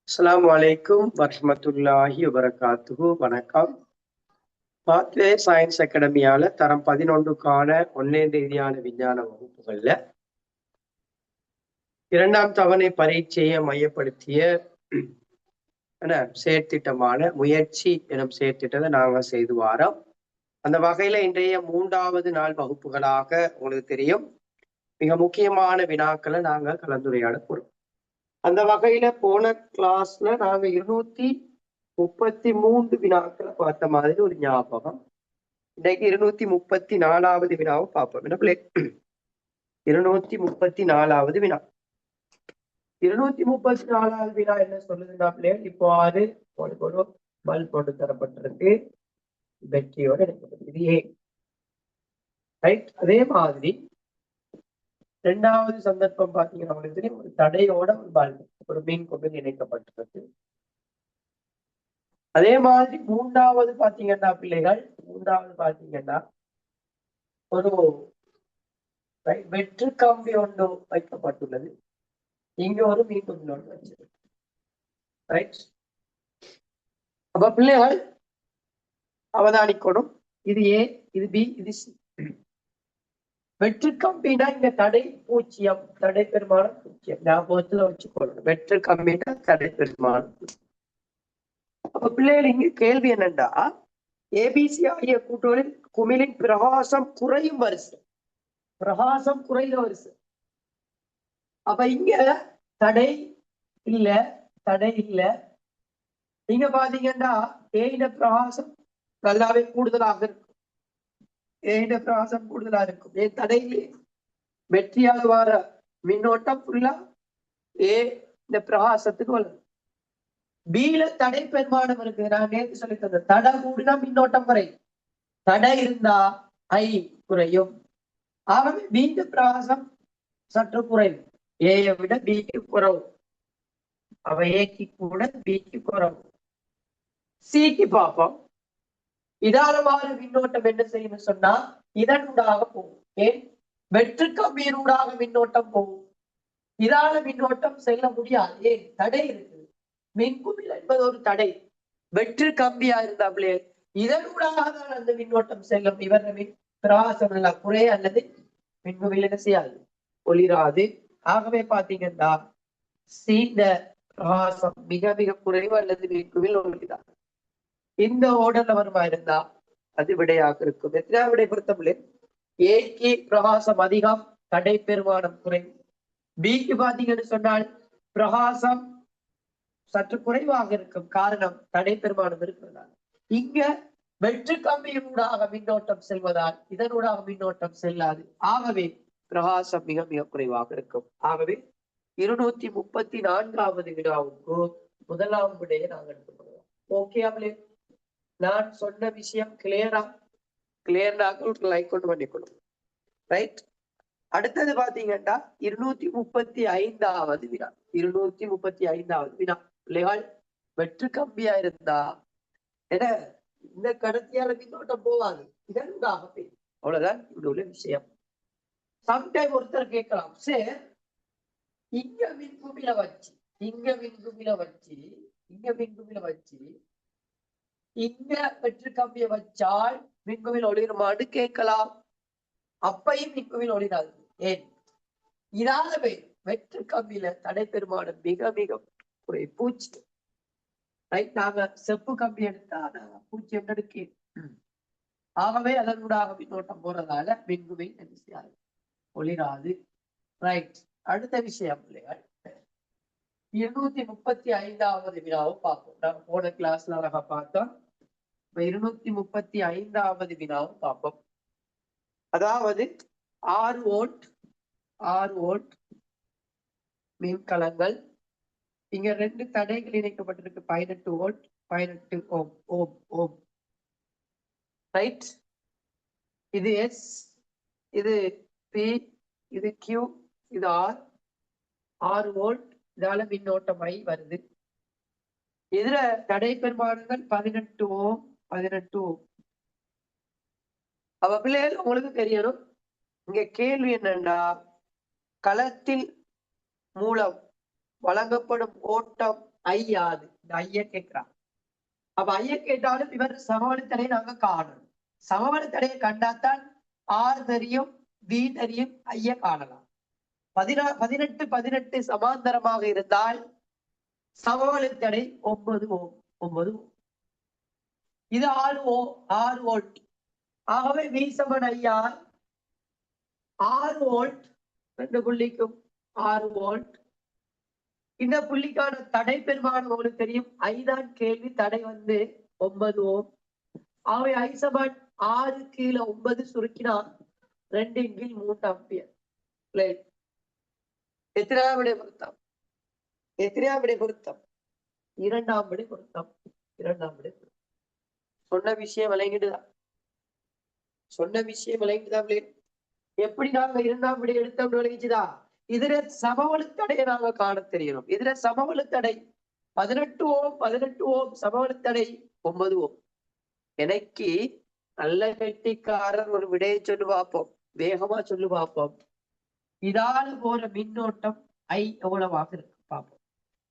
அஸ்ஸலாமு அலைக்கும் வரஹ்மத்துல்லாஹி வபரகாத்துஹு. வணக்கம். பாத்வே சயின்ஸ் அகாடமியால தரம் 11க்கான ஒன்லைன் ரீதியான விஞ்ஞான வகுப்புகள்ல 2ஆம் தவணை பரீட்சையை மையப்படுத்திய செயற்திட்டமான முயற்சி எனும் செயற்திட்டத்தை நாங்க செய்து வாரோம். அந்த வகையில இன்றைய 3வது நாள் வகுப்புகளாக உங்களுக்கு தெரியும் மிக முக்கியமான வினாக்களை நாங்க கலந்துரையாட போறோம். அந்த வகையில போன கிளாஸ்ல நாங்க 233 வினாக்களை பார்த்த மாதிரி ஒரு ஞாபகம். இன்னைக்கு 234வது வினாவை பார்ப்போம். என்ன பிள்ளை? 234வது வினா. 234வது வினா என்ன சொல்லுதுன்னா பிள்ளை, இவ்வாறு ஒரு பல்ப் போட்டு தரப்பட்டிருக்கு, வெற்றியோட இணைக்கப்பட்டிருக்கு. இது ஏ. ரைட். அதே மாதிரி 2வது சந்தர்ப்பம் பாத்தீங்கன்னா ஒரு தடையோட ஒரு பல்ப், ஒரு மின் கொம்பில் இணைக்கப்பட்டிருக்கு. அதே மாதிரி 3வது பாத்தீங்கன்னா பிள்ளைகள், 3வது பாத்தீங்கன்னா ஒரு வெற்று கம்பி ஒன்று வைக்கப்பட்டுள்ளது. இங்க ஒரு மின் கொம்பி ஒன்று வச்சிருக்கு. ரைட். அப்ப பிள்ளைகள் அவதானிக்கணும், இது ஏ, இது பி, இது சி. வெற்று கம்பினா இங்க தடை பூஜ்ஜியம், தடை பெருமானம் பூஜ்ஜியம். ஞாபகத்துல வச்சுக்கொள்ளணும். வெற்று கம்பினா தடை பெருமானம். அப்ப பிள்ளைகள் இங்க கேள்வி என்னன்னா, ஏபிசி ஆகிய கூட்டுகளில் குமிழின் பிரகாசம் குறையும் வரிசை, பிரகாசம் குறைந்த வரிசை. அப்ப இங்க தடை இல்ல, தடை இல்ல. இங்க பாத்தீங்கன்னா ஏயின பிரகாசம் நல்லாவே கூடுதலாக இருக்கும். ஏயின பிரகாசம் கூடுதலா இருக்கும். ஏன் தடையிலே வெற்றியாக வர மின்னோட்டம் ஃபுல்லா ஏ இந்த பிரகாசத்துக்கு வரும். பீல தடை பெருமானம் இருக்கு. நான் நேற்று சொல்லி தந்த தடை கூடினா மின்னோட்டம் குறையும், தடை இருந்தா ஐ குறையும். ஆகவே பீஇந்த பிரகாசம் சற்று குறையும், ஏயை விட பிக்கு குறவு. அவ ஏக்கு கூட பிக்கு குறவு. சிக்கு பார்ப்போம். இதாலமான மின்னோட்டம் என்ன செய்யும் சொன்னா இதனூடாக போகும். ஏன்? வெற்று கம்பியினூடாக மின்னோட்டம் போகும். இதால மின்னோட்டம் செல்ல முடியாது. ஏன்? தடை இருக்கு. மின்குமிழ் என்பது ஒரு தடை. வெற்று கம்பியா இருந்தாப்லே இதனூடாக தான் அந்த மின்னோட்டம் செல்லும். இவர் பிரகாசம் எல்லாம் குறைய அல்லது மின்குமிழ் என்ன செய்யாது, ஒளிராது. ஆகவே பாத்தீங்கன்னா சீந்த பிரகாசம் மிக மிக குறைவு அல்லது மின்குமிழ் ஒளிராது. இந்த ஓடர்ல வருமா இருந்தா அது விடையாக இருக்கும். எத்தனை விடை பொறுத்தவரை ஏக்கு பிரகாசம் அதிகம், தடை பெருமானம் குறைவு. பிக்கு பாத்தீங்கன்னு சொன்னால் பிரகாசம் சற்று குறைவாக இருக்கும், காரணம் தடை பெருமானம் இருக்கிறதால். இங்க வெற்று கம்பியினூடாக மின்னோட்டம் செல்வதால் இதனூடாக மின்னோட்டம் செல்லாது. ஆகவே பிரகாசம் மிக மிக குறைவாக இருக்கும். ஆகவே 234வது வினாவுக்கு முதலாம் விடையை நாங்கள் எடுத்துக்கொள்வோம். ஓகே அவளே, நான் சொன்ன விஷயம் கிளியரா? கிளியர்னாக ஒரு லைக் கொண்டு பண்ணிக்கணும். ரைட். அடுத்தது பாத்தீங்கன்னா 235வது வினா. 235வது வினா பிள்ளைகள், வெற்று கம்பியா இருந்தா என்ன இந்த கடத்தியால மின்னோட்டம் போவாது, இதற்காக அவ்வளவுதான் இப்படி உள்ள விஷயம். சம்டைம் ஒருத்தர் கேட்கலாம், சரி இங்க மின்குமிழ வச்சு, இங்க மின்குமிழ வச்சு, இங்க மின்குமிழ வச்சு இங்க வெற்று கம்பிய வச்சால் மின்குமிழ் ஒளிருமான்னு கேட்கலாம். அப்பையும் மின்குமிழ் ஒளிராது. ஏன்? இதால வெற்று கம்பியில தடை பெருமானம் மிக மிக குறை, பூச்சி. ரைட். நாங்க செப்பு கம்பி எடுத்தா பூஜ்ஜியம் எடுக்கு. ஆகவே அதனூடாக மின்னோட்டம் போறதால மின்குமிழ் என்ன செய்யாது, ஒளிராது. ரைட். அடுத்த விஷயம் பிள்ளைகள், 235வது வினாவை பார்ப்போம். நாங்க போன கிளாஸ்ல அழகா பார்த்தோம். 235வது வினாவை பார்ப்போம். அதாவது 6 வோல்ட், 6 வோல்ட் மின்கலங்கள். இங்க 2 தடைகள் இணைக்கப்பட்டிருக்கு. 18 வோல்ட், 18 ஓம், ஓம், ஓம். ரைட். இது எஸ், இது பி, இது கியூ, இது ஆர். 6 வோல்ட். இதால மின்னோட்டம் ஐ வருது. இதுல தடை பெருமானங்கள் 18 ஓம், 18 ஓம். அவ பிள்ளைகள் உங்களுக்கு தெரியணும். இங்க கேள்வி என்னன்னா, களத்தில் மூலம் வழங்கப்படும் ஓட்டம் ஐ ஐயாது இந்த ஐய கேட்கிறான். அப்ப ஐய கேட்டாலும் இவர் சமவெளித்தடையை நாங்க காணணும். சமவெளித்தடையை கண்டாத்தான் ஆர் தெரியும், வி தெரியும், ஐய காணலாம். 18 18 சமாந்தரமாக இருந்தால் சமவெளித்தடை 9 ஓம். 9 ஓம். இது 6 வோல்ட். ஆகவே வி சமன் ஐஆர் 6 வோல்ட். 2 புள்ளிக்கும் 6 வோல்ட். இந்த புள்ளிக்கான தடை பெருமானம் உங்களுக்கு தெரியும். ஐதான் கேள்வி. தடை 9 ஓம். ஆகவே ஐ சமன் 6 கீழே 9 சுருக்கினா 2 கீழ் 3 ஆம்பியர். எத்தனாம் விடை பொருத்தம்? எத்தனையாம் விடை பொருத்தம்? 2ஆம் விடை பொருத்தம். 2ஆம் விடை பொருத்தம். சொன்ன விஷயம் விளங்கிடுதா? சொன்ன விஷயம் விளங்கிடுதா? எப்படி நாங்க 2ஆம் விடை எடுத்தோம் விளங்கிச்சுதா? இதுல சமவெளித்தடையை நாங்க காண தெரியணும். இதுல சமவெளித்தடை 18 ஓம். 18 ஓம் சமவெளித்தடை 9 ஓம். எனக்கு நல்ல கெட்டிக்காரர் ஒரு விடையை சொல்லு பார்ப்போம். வேகமா சொல்லு பார்ப்போம். இதால போற மின்னோட்டம் ஐ எவ்வளவாக இருக்கு பார்ப்போம்.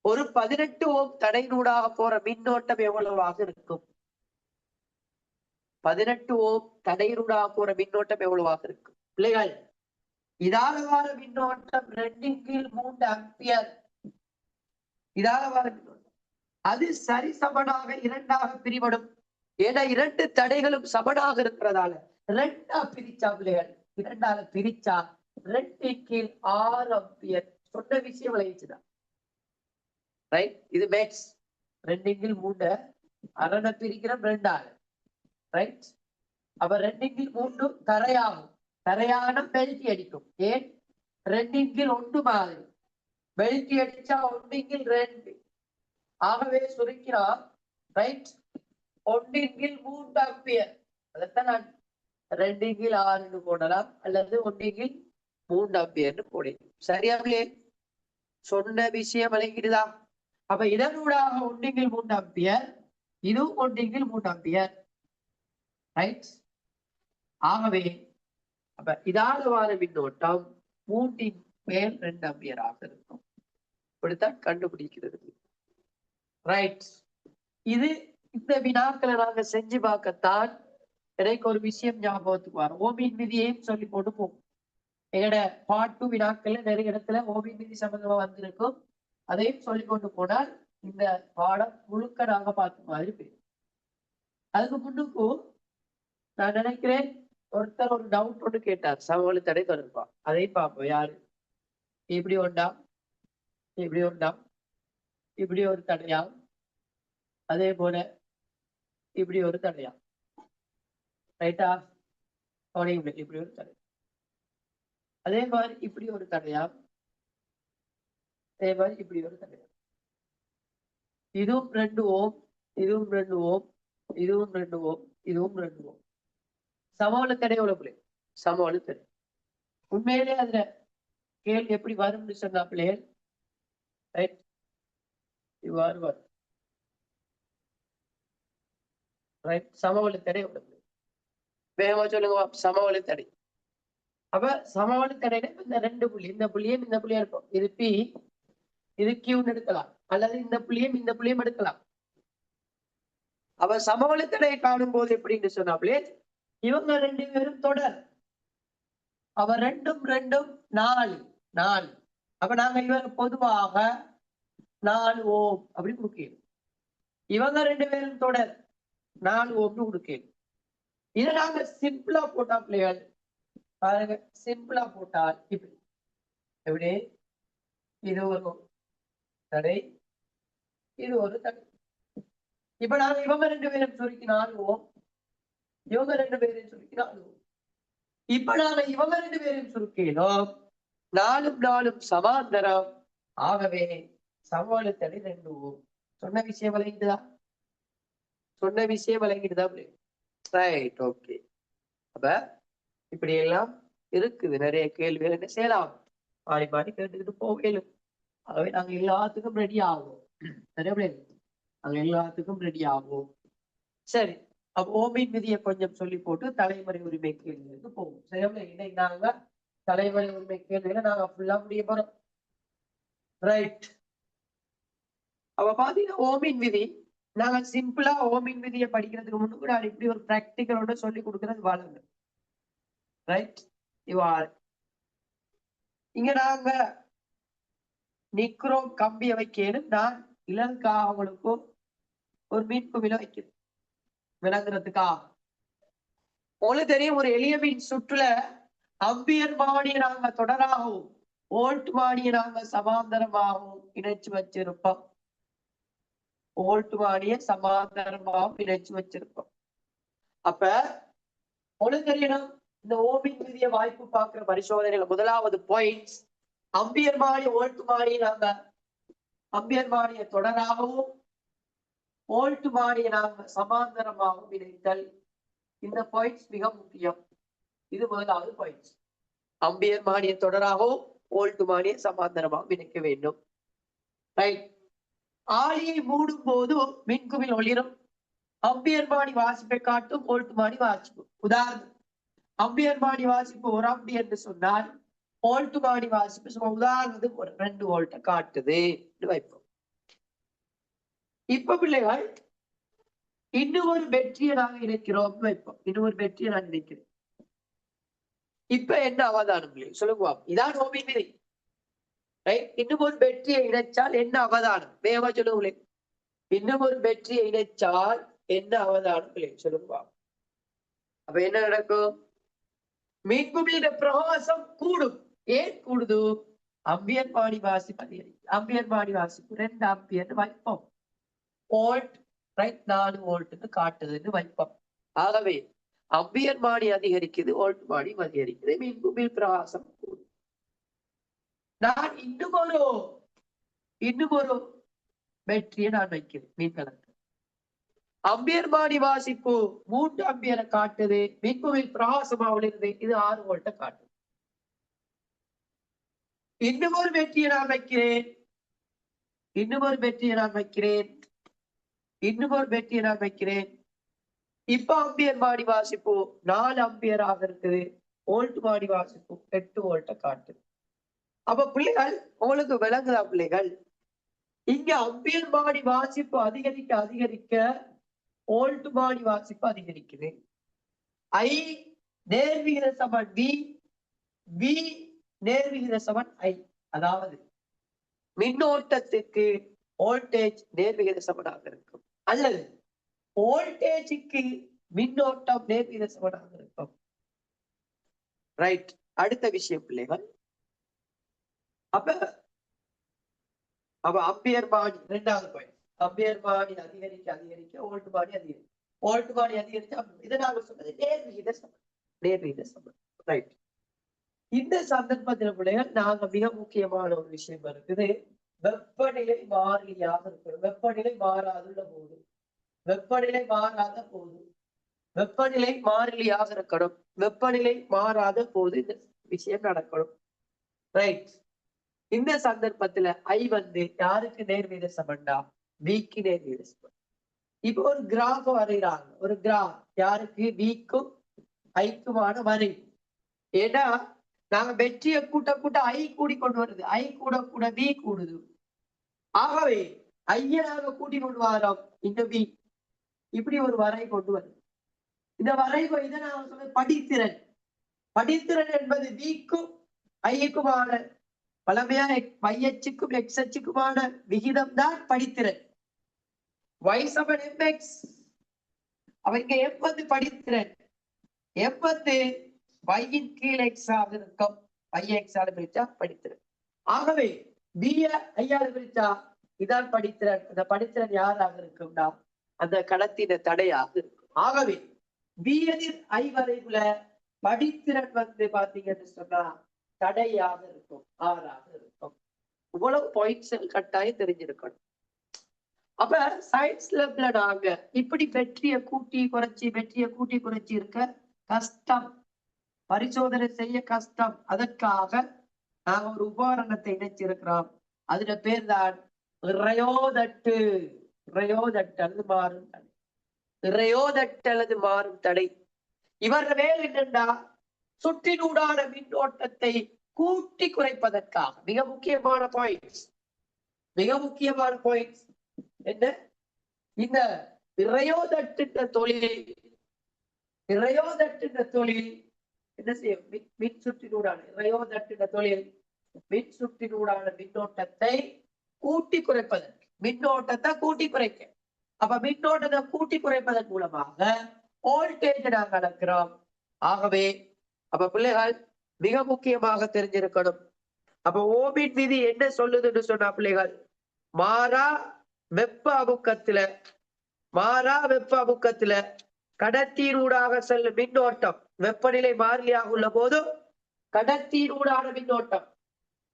ஒரு 18 ஓம் தடைநூடாக போற மின்னோட்டம் எவ்வளவாக இருக்கும்? 18 ஓம் தடைநூடாக போற மின்னோட்டம் எவ்வளவாக இருக்கும் பிள்ளைகள்? இதால வார மின்னோட்டம் 2 கீழ் 3 ஆம்பியர். இதால வார மின்னோட்டம் அது சரி சமனாக 2ஆக பிரிபடும். ஏன்னா 2 தடைகளும் சமனாக இருக்கிறதால 2ஆ பிரிச்சா பிள்ளைகள், 2ஆல பிரிச்சா 2 கீழ் 6 ஆம்பியர். சொன்ன விஷயம் விளைவிச்சுதான். ரைட்? இது மேக்ஸ். 2 கீழ் 3 அரணை பிரிக்கிறோம் 2ஆல. ரைட்? அப்ப 2 கீழ் 3 தரையாகும். தரையான பெல்ட்டி அடிக்கும். ஏன்? 2 கீழ் 1 மாதிரி பெல்ட்டி அடிச்சா 1 கீழ் 2. ஆகவே சுருக்கினா ரைட் 1 கீழ் 3 ஆம்பியர். அதைத்தான் நான் 2 கீழ் 6 போடலாம், அல்லது 1 கீழ் 3 ஆம்பியர்னு போடலாம். சரியாவே சொன்ன விஷயம் விளங்கிடுதா? அப்ப இதனூடாக 1 கீழ் 3 ஆம்பியர், இதுவும் 1 கீழ் 3 ஆம்பியர். ரைட்? ஆகவே அப்ப இதால வார மின்னோட்டம் 3 மேல் 2 ஆம்பியராக இருக்கும். இப்படித்தான் கண்டுபிடிக்கிறது. ரைட்? இது இந்த வினாக்களை நாங்க செஞ்சு பார்க்கத்தான் எனக்கு ஒரு விஷயம் ஞாபகத்துக்கு வரும். ஓமின் விதியையும் சொல்லி போட்டு போகும். எங்கட பாட்டு வினாக்கள்ல நிறைய இடத்துல ஓமின் விதி சம்பந்தமா வந்திருக்கும். அதையும் சொல்லி கொண்டு போனால் இந்த பாடம் முழுக்க நாங்க பார்த்த மாதிரி போயிடும். அதுக்கு முன்னுக்கும் நான் நினைக்கிறேன் ஒருத்தர் ஒரு டவுட் ஒன்று கேட்டார் சமவெளித்தடை தொடர்பா. அதையும் பார்ப்போம். யாரு? இப்படி ஒண்டா, இப்படி ஒண்டா, இப்படி ஒரு தடையா, அதே போல இப்படி ஒரு தடையா. ரைட்டா? இப்படி ஒரு தடை, அதே மாதிரி இப்படி ஒரு தடையா, அதே மாதிரி இப்படி ஒரு தடையா. இதுவும் 2 ஓம், இதுவும் 2 ஓம், இதுவும் 2 ஓம், இதுவும் 2 ஓம். சமவெளித்தடை எவ்வளவு பிள்ளை? சமவெளித்தடை. உண்மையிலே அதுல கேள்வி எப்படி வரும்னு சொன்னா பிள்ளைகள், ரைட், இவ்வாறு வரும். ரைட்? சமவெளித்தடை எவ்வளவு? வேகமா சொல்லுங்க. சமவெளித்தடை. அப்ப சமவெளித்தடையில இந்த 2 புள்ளி, இந்த புள்ளியும் இந்த புள்ளியும் இருக்கும். இது பி, இது கியூன்னு எடுக்கலாம், அல்லது இந்த புள்ளியும் இந்த புள்ளியும் எடுக்கலாம். அவ சமவெளித்தடையை காணும் போது எப்படின்னு சொன்னாப்லே, இவங்க 2 பேரும் தொடர். அவ 2ம் 2ம் 4 4. அப்ப நாங்க இவங்க பொதுவாக 4 ஓம் அப்படி கொடுக்கணும். இவங்க 2 பேரும் தொடர் 4 ஓம்னு கொடுக்கணும். இதை நாங்க சிம்பிளா போட்டா பிள்ளைகள் பாருங்க, சிம்பிளா போட்டால் இப்படி எப்படி, இது ஒரு தடை, இது ஒரு தடை. இப்ப நாங்க இவங்க 2 பேரும் சுருக்கி 4 ஓம், இவங்க 2 பேரையும் சுருக்கி 4 ஓம். இப்ப நாங்க இவங்க 2 பேரையும் சுருக்கினோம், 4ம் 4ம் சமாந்தரம். ஆகவே சமவெளித்தடை 2 ஓம். சொன்ன விஷயம் விளங்கிட்டுதா? சொன்ன விஷயம் விளங்கிட்டுதா? Right, okay. அப்ப இப்படி எல்லாம் இருக்குது. நிறைய கேள்விகள் என்ன செய்யலாம், மாறி மாறி கேட்டுக்கிட்டு போகலும். ஆகவே நாங்க எல்லாத்துக்கும் ரெடி ஆகும். சரியா? நாங்க எல்லாத்துக்கும் ரெடி ஆகும். சரி, அப்ப ஓமின் விதியை கொஞ்சம் சொல்லி போட்டு தலைமுறை உரிமை கேள்விகளுக்கு போகும். சரியா? இன்னைக்கு நாங்க தலைமுறை உரிமை கேள்விகளை நாங்க ஃபுல்லா முடிய போறோம். ரைட்? அவ பாத்தீங்கன்னா ஓமின் விதி, நாங்க சிம்பிளா ஓமின் விதியை படிக்கிறதுக்கு முன்னாடி நான் இப்படி ஒரு பிராக்டிக்கலோட சொல்லி கொடுக்கறது வளங்க. ரைட், இவ்வாறு இங்க நாங்க நிக்கிறோம் கம்பிய வைக்கணும். நான் இலங்காவங்களுக்கும் ஒரு மீட்புமில வைக்கிறேன் விளங்குறதுக்காக. உங்களுக்கு தெரியும், ஒரு எளிய மீன் சுற்றுல அம்பியர் மாடியை நாங்க தொடராகவும் ஓல்ட் மாடியை நாங்க சமாந்தரமாகவும் இணைச்சு வச்சிருப்போம். ஓல்ட் மாடியை சமாந்தரமாகவும் இணைச்சு வச்சிருப்போம். அப்ப உங்களுக்கு தெரியணும், இந்த ஓமின் விதிய வாய்ப்பு பார்க்கிற பரிசோதனைகள் முதலாவது பாயிண்ட்ஸ், அம்பியர் மாடி ஓல்ட் மாடியை நாங்க அம்பியர் மாடியை தொடராகவும் ஓல்ட் மாடியை நாங்க சமாந்தரமாகவும் இணைத்தல். இந்த பாயிண்ட்ஸ் மிக முக்கியம். இது முதலாவது பாயிண்ட்ஸ். அம்பியர் மாடியை தொடராகவும் ஓல்ட் மாடியை சமாந்தரமாகவும் இணைக்க வேண்டும். ரைட். ஆளியை மூடும் போது மின்குமிழ் ஒளிரும். அம்பியர் மாடி வாசிப்பை காட்டும், ஓல்ட் மாடி வாசிப்பு. உதாரணம், அம்பியர் மாடி வாசிப்பு 1 ஆம்பியர் என்று சொன்னால் ஓல்ட் மாடி வாசிப்பு சும்மா உதாரணத்துக்கு ஒரு 2 வோல்ட்டை காட்டுது வைப்போம். இப்ப பிள்ளைகள் இன்னும் ஒரு வெற்றியை நாங்க இணைக்கிறோம் வைப்போம். இன்னும் ஒரு வெற்றியை நான் நினைக்கிறேன். இப்ப என்ன அவதானம் பிள்ளைகள் சொல்லுங்க, இதான் ஓமின் விதி. இன்னும் ஒரு வெற்றியை இணைச்சால் என்ன அவதானம் வேகமா சொல்லுங்களே. இன்னும் ஒரு வெற்றியை இணைச்சால் என்ன அவதானம் பிள்ளைகள் சொல்லுங்க. அப்ப என்ன நடக்கும்? மீட்புமிட பிரகாசம் கூடும். ஏன் கூடுது? அம்பியர் மாடி வாசிப்பு அதிகரிக்கும். அம்பியர் மாடி வாசிப்பு 2 ஆம்பியர் வைப்போம். வோல்ட் ரைட் 4 வோல்ட்னு காட்டுதுன்னு வைப்போம். ஆகவே அம்பியர் மாடி அதிகரிக்குது, வோல்ட் மாடி அதிகரிக்குது, மின்குமிழ் பிரகாசம் கூடும். நான் இன்னும் ஒரு வெற்றியை நான் வைக்கிறேன். மீன்கணக்கு அம்பியர் மாடி வாசிப்பு 3 ஆம்பியரை காட்டுது, மின்குமிழ் பிரகாசமாக இருந்து இது 6 வோல்ட்டை காட்டுது. இன்னும் ஒரு வெற்றியை நான் வைக்கிறேன். இன்னும் ஒரு வெற்றியை நான் வைக்கிறேன். இன்னும் ஒரு வெற்றியை நான் வைக்கிறேன். இப்ப அம்பியர் மாடி வாசிப்பு 4 ஆம்பியராக இருக்குது, வோல்ட் மாடி வாசிப்பு 8 வோல்ட்டை காட்டுது. அப்ப பிள்ளைகள் உங்களுக்கு விளங்குதா பிள்ளைகள்? இங்க அம்பியர் மாடி வாசிப்பு அதிகரிக்க அதிகரிக்க வோல்ட் மாடி வாசிப்பு அதிகரிக்குது. I நேர்விகித Saman V, V நேர்விகித Saman I. அதாவது மின்னோட்டத்துக்கு வோல்டேஜ் நேர்விகித சமனாக இருக்கும், அல்லது வோல்டேஜுக்கு மின்னோட்டம் நேர்விகித சமனாக இருக்கும். ரைட். அடுத்த விஷயம் பிள்ளைகள், அப்ப அம்பியர் மாடி 2வது பாயிண்ட். அம்பியர் மாடி அதிகரிக்க அதிகரிக்க வோல்ட் மாடி அதிகரிக்கும். வோல்ட் மாடி அதிகரிச்சா இதை நாங்க சொன்னது நேர்விகித சமன். நேர்விகித சமன். ரைட். இந்த சந்தர்ப்பத்தில் பிள்ளைகள் நாங்க மிக முக்கியமான ஒரு விஷயம் இருக்குது, வெப்பநிலை மாறிலியாக இருக்கணும். வெப்பநிலை மாறாதுள்ள போது, வெப்பநிலை மாறாத போது, வெப்பநிலை மாறிலியாக இருக்கணும். வெப்பநிலை மாறாத போது இந்த விஷயம் நடக்கணும். ரைட். இந்த சந்தர்ப்பத்துல I யாருக்கு நேர்விகித சமன்டா? Vக்கு நேர்விகித சமன். இப்ப ஒரு கிராஃப் வரைகிறாங்க. ஒரு கிராஃப் யாருக்கு? Vக்கும் ஐக்குமான வரை. ஏன்னா நாங்க வெற்றியை கூட்ட கூட்ட I கூடி கொண்டு வருது. I கூட கூட V கூடுது. ஆகவே ஐய நாங்க கூட்டி கொண்டு வரோம். இந்த V இப்படி ஒரு வரை கொண்டு வருது. இந்த வரை இதை நான் சொல்ல படித்திறன். படித்திறன் என்பது Vக்கும் ஐக்குமான பழமையா y-அச்சுக்கும் x-அச்சுக்குமான விகிதம் தான் படித்திறன். y சமன் mx. அவங்க m படித்திறன். m y-ன் கீழ் x ஆக இருக்கும். y-x ஆல பிரிச்சா படித்திறன். ஆகவே b ஐயால பிரிச்சா இதான் படித்திறன். அந்த படித்திறன் யாராக இருக்கும்னா அந்த கடத்தின தடையாக இருக்கும். ஆகவே b எதிர் I வரைக்குள்ள படித்திறன் பாத்தீங்கன்னு சொன்னா தடையாக இருக்கும், ஆறாக இருக்கும். இவ்வளவு பாயிண்ட்ஸ் கட்டாயம் தெரிஞ்சிருக்கணும். அப்ப சயின்ஸ் லேப்ல நாங்க இப்படி வெற்றியை கூட்டி குறைச்சி இருக்க கஷ்டம், பரிசோதனை செய்ய கஷ்டம். அதற்காக நாங்க ஒரு உபகரணத்தை இணைச்சிருக்கிறோம். அதுல பேர் தான் ரயோதட்டு. ரயோதட்டு அல்லது மாறும் தடை. ரயோதட்டு அல்லது மாறும் தடை. இவர் வேலை என்னண்டா சுற்றினூடான மின்னோட்டத்தை கூட்டி குறைப்பதற்காக. மிக முக்கியமான பாயிண்ட்ஸ், மிக முக்கியமான பாயிண்ட்ஸ். என்ன இந்த இறையோதட்டுன்ற தொழில் என்ன செய்யும்? மின் சுற்றினூடான இறையோதட்டுன்ற தொழில் மின் சுற்றினூடான மின்னோட்டத்தை கூட்டி குறைப்பதற்கு, மின்னோட்டத்தை கூட்டி குறைக்க. அப்ப மின்னோட்டத்தை கூட்டி குறைப்பதன் மூலமாக வோல்டேஜ் நாங்கள் அளக்கிறோம். ஆகவே அப்ப பிள்ளைகள் மிக முக்கியமாக தெரிஞ்சிருக்கணும். அப்ப ஓமின் விதி என்ன சொல்லுதுன்னு சொன்னா பிள்ளைகள், மாறா வெப்ப அமுக்கத்துல கடத்தியினூடாக செல்லும் மின்னோட்டம் வெப்பநிலை மாறிலியாக உள்ள போது கடத்தியினூடான மின்னோட்டம்,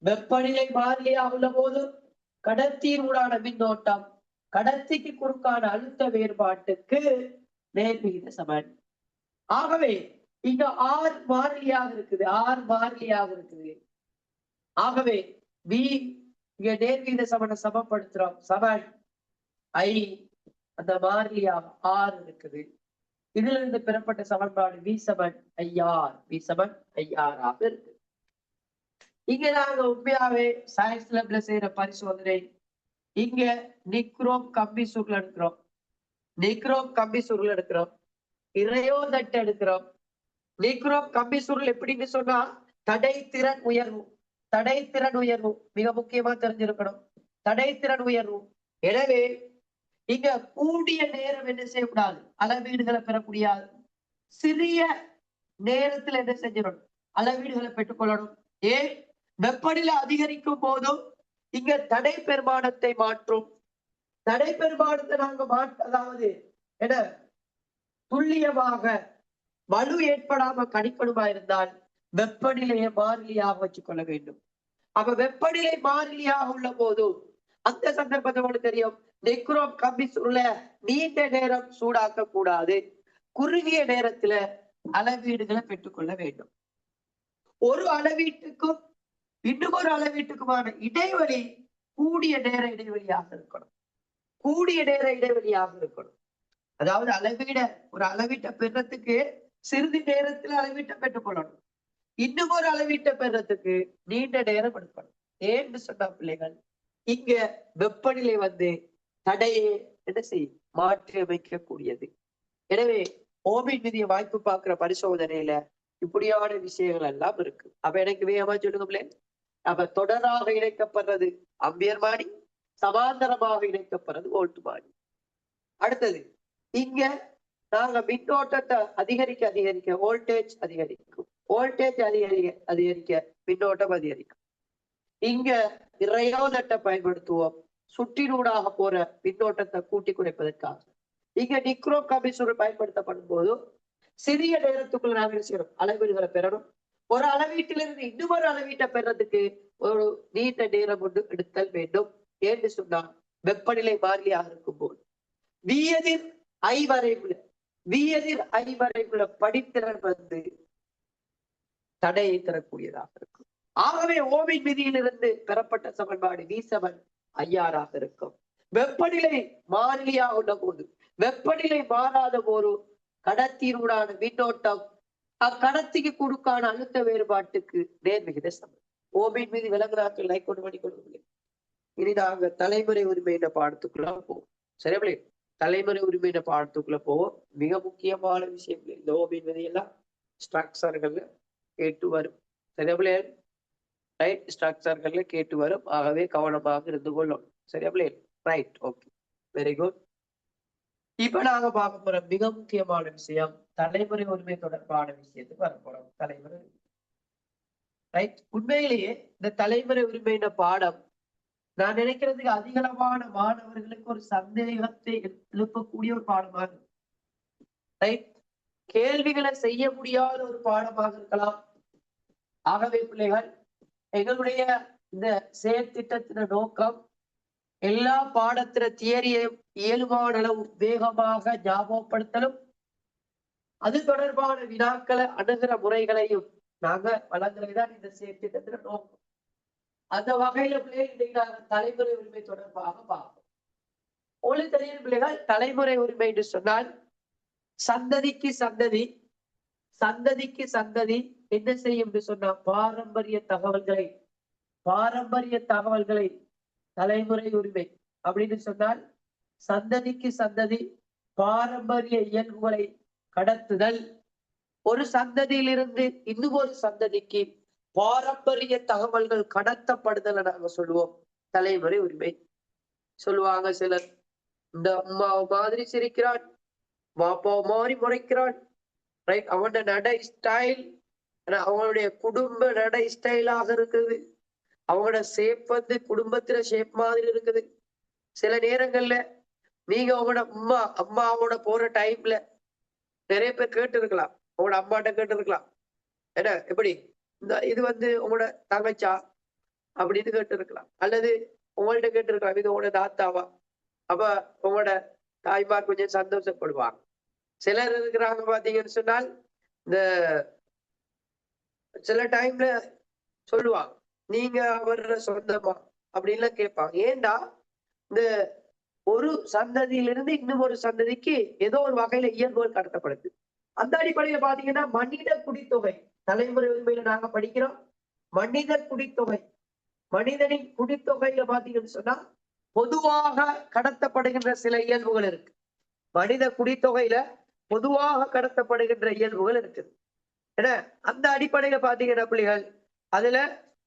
வெப்பநிலை மாறிலியாக உள்ள போது கடத்தியினூடான மின்னோட்டம் கடத்திக்கு குறுக்கான அழுத்த வேறுபாட்டுக்கு நேர்விகித சமன். ஆகவே இங்க ஆர் மாறிலியாக இருக்குது. ஆகவே வி இங்க நேர்விகித சமனை சமப்படுத்துறோம். சமன் ஐ அந்த மாறிலியாக ஆர் இருக்குது. இதுல இருந்து பெறப்பட்ட சமன்பாடு வி சமன் ஐஆர் ஆக இருக்கு. இங்க நாங்க உண்மையாவே சயின்ஸ் லேப்ல செய்யற பரிசோதனை, இங்க நிக்ரோம் கம்பி சுருள் எடுக்கிறோம், இறையோதட்டு எடுக்கிறோம். நிக்ரோம் கம்பி சுருள் எப்படின்னு சொன்னா தடைத்திறன் உயர்வு மிக முக்கியமா தெரிஞ்சிருக்கணும். தடைத்திறன் உயர்வு. எனவே இங்க கூடிய நேரம் என்ன செய்யக்கூடாது, அளவீடுகளை பெறக்கூடியாது. சிறிய நேரத்துல என்ன செஞ்சிடணும், அளவீடுகளை பெற்றுக்கொள்ளணும். ஏன்? வெப்பநிலை அதிகரிக்கும் போதும் இங்க தடை பெருமானத்தை மாற்றும். தடை பெருமானத்தை நாங்க அதாவது என்ன துல்லியமாக வலு ஏற்படாம கணிக்கணுமா இருந்தால் வெப்பநிலையை மாறிலியாக வச்சுக்கொள்ள வேண்டும். அப்ப வெப்பநிலை மாறிலியாக உள்ள போதும் அந்த சந்தர்ப்பத்தோடு தெரியும், நிக்ரோம் கம்பி சுருள நீண்ட நேரம் சூடாக்க கூடாது. குறுகிய நேரத்துல அளவீடுகளை பெற்றுக்கொள்ள வேண்டும். ஒரு அளவீட்டுக்கும் இன்னும் ஒரு அளவீட்டுக்குமான இடைவெளி கூடிய நேர இடைவெளியாக இருக்கணும். அதாவது ஒரு அளவீட்டை பெறத்துக்கு சிறிது நேரத்துல அளவீட்டை பெற்றுக்கொள்ளணும். இன்னும் ஒரு அளவீட்டை பெறத்துக்கு நீண்ட நேரம் எடுக்கணும். ஏன்னு சொன்னா பிள்ளைகள், இங்க வெப்பநிலை தடையை என்ன செய்யும், மாற்றி அமைக்க கூடியது. எனவே ஓமின் விதியை வாய்ப்பு பார்க்கிற பரிசோதனையில இப்படியான விஷயங்கள் எல்லாம் இருக்கு. அப்ப எனக்கு வேகமா சொல்லுங்க பிள்ளைங்க. அப்ப தொடராக இணைக்கப்படுறது அம்பியர் மானி, சமாந்தரமாக இணைக்கப்படுறது வோல்ட் மானி. அடுத்தது இங்க நாங்க மின்னோட்டத்தை அதிகரிக்க வோல்டேஜ் அதிகரிக்கும். வோல்டேஜ் அதிகரிக்க மின்னோட்டம் அதிகரிக்கும். இங்க இறையோதட்டை பயன்படுத்துவோம் சுற்றினூடாக போற மின்னோட்டத்தை கூட்டி குறைப்பதற்காக. இங்க நிக்ரோ கம்பி சுருள் பயன்படுத்தப்படும் போது சிறிய நேரத்துக்குள்ள நாங்கள் செய்யணும், அளவீடுகளை பெறணும். ஒரு அளவீட்டிலிருந்து இன்னொரு அளவீட்டை பெறதுக்கு ஒரு நீண்ட நேரம் கொண்டு எடுத்தல் வேண்டும். ஏன்னு சொன்னா வெப்பநிலை மாறிலியாக இருக்கும் போது வியதிர் ஐ வரைவுல படித்திறன் தடையை தரக்கூடியதாக இருக்கும். ஆகவே ஓமின் விதியிலிருந்து பெறப்பட்ட சமன்பாடு வி சமன் ஐஆராக இருக்கும். வெப்பநிலை மாறிலியாக உள்ள போது, வெப்பநிலை மாறாத போது கடத்தினூடான மின்னோட்டம் அக்கடத்திக்கு கொடுக்கான அழுத்த வேறுபாட்டுக்கு நேர்விகித சமன். ஓமின் விதி விலங்குறாக்கள் லைக் கொண்டு பண்ணிக்கொள்ள. இனி நாங்க தலைமுறை உரிமையின பாடத்துக்குள்ள போவோம். சரியா? தலைமுறை உரிமையின பாடத்துக்குள்ள போவோம். மிக முக்கியமான விஷயம் இந்த ஓமின் விதியெல்லாம் ஸ்ட்ரக்சர்கள்ல கேட்டு வரும். சரியா? ரைட், ஸ்ட்ரக்சர்கள்ல கேட்டு வரும். ஆகவே கவனமாக இருந்து கொள்ளும். சரியா? Right, okay, very good. இப்ப நாங்க பார்க்க போற மிக முக்கியமான விஷயம் தலைமுறை உரிமை தொடர்பான விஷயத்துக்கு வர போறோம். தலைமுறை ரைட். உண்மையிலேயே இந்த தலைமுறை உரிமையின பாடம் நான் நினைக்கிறதுக்கு அதிகளவான மாணவர்களுக்கு ஒரு சந்தேகத்தை எழுப்பக்கூடிய ஒரு பாடமாக இருக்கு. ரைட், கேள்விகளை செய்ய முடியாத ஒரு பாடமாக இருக்கலாம். ஆகவே பிள்ளைகள், எங்களுடைய இந்த செயற்திட்டத்தின நோக்கம் எல்லா பாடத்தின தியரியையும் இயல்பான அளவு வேகமாக ஞாபகப்படுத்தலும், அது தொடர்பான வினாக்களை அணுகிற முறைகளையும் நாங்க வழங்குறதுதான் இந்த செயற்திட்டத்தின நோக்கம். அந்த வகையில பிள்ளைகள் இன்னைக்கு நாங்க தலைமுறை உரிமை தொடர்பாக பார்ப்போம். உங்களுக்கு தெரியும் பிள்ளைகள், தலைமுறை உரிமை என்று சொன்னால் சந்ததிக்கு சந்ததி என்ன செய்யும் என்று சொன்னா பாரம்பரிய தகவல்களை தலைமுறை உரிமை அப்படின்னு சொன்னால் சந்ததிக்கு சந்ததி பாரம்பரிய இயல்புகளை கடத்துதல், ஒரு சந்ததியிலிருந்து இன்னும் ஒரு சந்ததிக்கு பாரம்பரிய தகவல்கள் கடத்தப்படுதல் நாங்க சொல்லுவோம் தலைமுறை உரிமை. சொல்லுவாங்க சிலர், இந்த அம்மாவை மாதிரி சிரிக்கிறான், பாப்பாவை மாதிரி முறைக்கிறான், ரைட்? அவனோட நடை ஸ்டைல், அவங்களுடைய குடும்ப நடை ஸ்டைலாக இருக்குது, அவங்களோட ஷேப் வந்து குடும்பத்துல ஷேப் மாதிரி இருக்குது. சில நேரங்கள்ல நீங்க உங்களோட அம்மாவோட போற டைம்ல நிறைய பேர் கேட்டு இருக்கலாம், உங்களோட அம்மாட்ட கேட்டு இருக்கலாம், என்ன எப்படி இந்த இது வந்து உங்களோட தங்கச்சா அப்படின்னு கேட்டு இருக்கலாம், அல்லது உங்கள்ட்ட கேட்டு இருக்கலாம் இது உங்களோட தாத்தாவா. அப்ப உங்களோட தாய்மார் கொஞ்சம் சந்தோஷப்படுவாங்க. சிலர் இருக்கிறாங்க பாத்தீங்கன்னு சொன்னால், இந்த சில டைம்ல சொல்லுவாங்க நீங்க அவர சொந்தமா அப்படின்லாம் கேட்பாங்க. ஏண்டா இந்த ஒரு சந்ததியிலிருந்து இன்னும் ஒரு சந்ததிக்கு ஏதோ ஒரு வகையில இயல்புகள் கடத்தப்படுது. அந்த அடிப்படையில பாத்தீங்கன்னா மனித குடித்தொகை தலைமுறை உரிமையில நாங்க படிக்கிறோம். மனித குடித்தொகை, மனிதனின் குடித்தொகையில பாத்தீங்கன்னு சொன்னா பொதுவாக கடத்தப்படுகின்ற சில இயல்புகள் இருக்கு. மனித குடித்தொகையில பொதுவாக கடத்தப்படுகின்ற இயல்புகள் இருக்குது. ஏன்னா அந்த அடிப்படையில பாத்தீங்கன்னா பிள்ளைகள் அதுல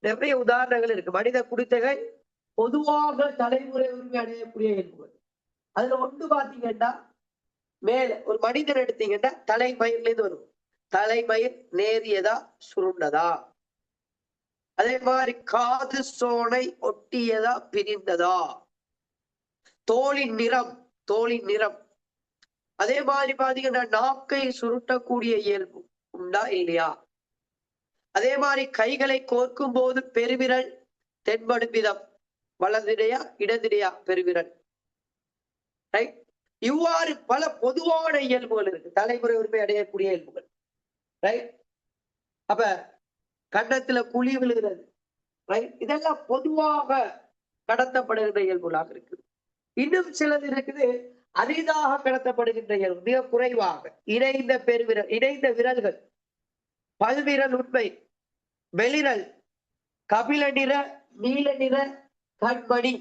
நிறைய உதாரணங்கள் இருக்கு. மனித குடித்தொகை பொதுவாக தலைமுறை உரிமை அடையக்கூடிய இயல்புகள். அதுல ஒன்று பாத்தீங்கன்னா, மேல ஒரு மனிதன் எடுத்தீங்கன்னா தலைமயிர்ல இருந்து வரும். தலைமயிர் நேரியதா சுருண்டதா, அதே மாதிரி காது சோனை ஒட்டியதா பிரிந்ததா, தோலின் நிறம், அதே மாதிரி பாத்தீங்கன்னா நாக்கை சுருட்டக்கூடிய இயல்பு உண்டா இல்லையா, அதே மாதிரி கைகளை கோர்க்கும் போது பெருவிரல் தென்படும் விதம், வலதிடையா இடதிடையா பெருவிரல், ரைட்? இவ்வாறு பல பொதுவான இயல்புகள் இருக்கு தலைமுறை உரிமை அடையக்கூடிய இயல்புகள், ரைட்? அப்ப கன்னத்துல குழி விழுகிறது, ரைட்? இதெல்லாம் பொதுவாக கடத்தப்படுகின்ற இயல்புகளாக இருக்குது. இன்னும் சிலது இருக்குது அரிதாக கடத்தப்படுகின்ற இயல்பு, மிக குறைவாக. இணைந்த பெருவிரல், இணைந்த விரல்கள், பல்விரல் உண்மை, வெளிரல், கபில நிற நீல நிற கண்மணி,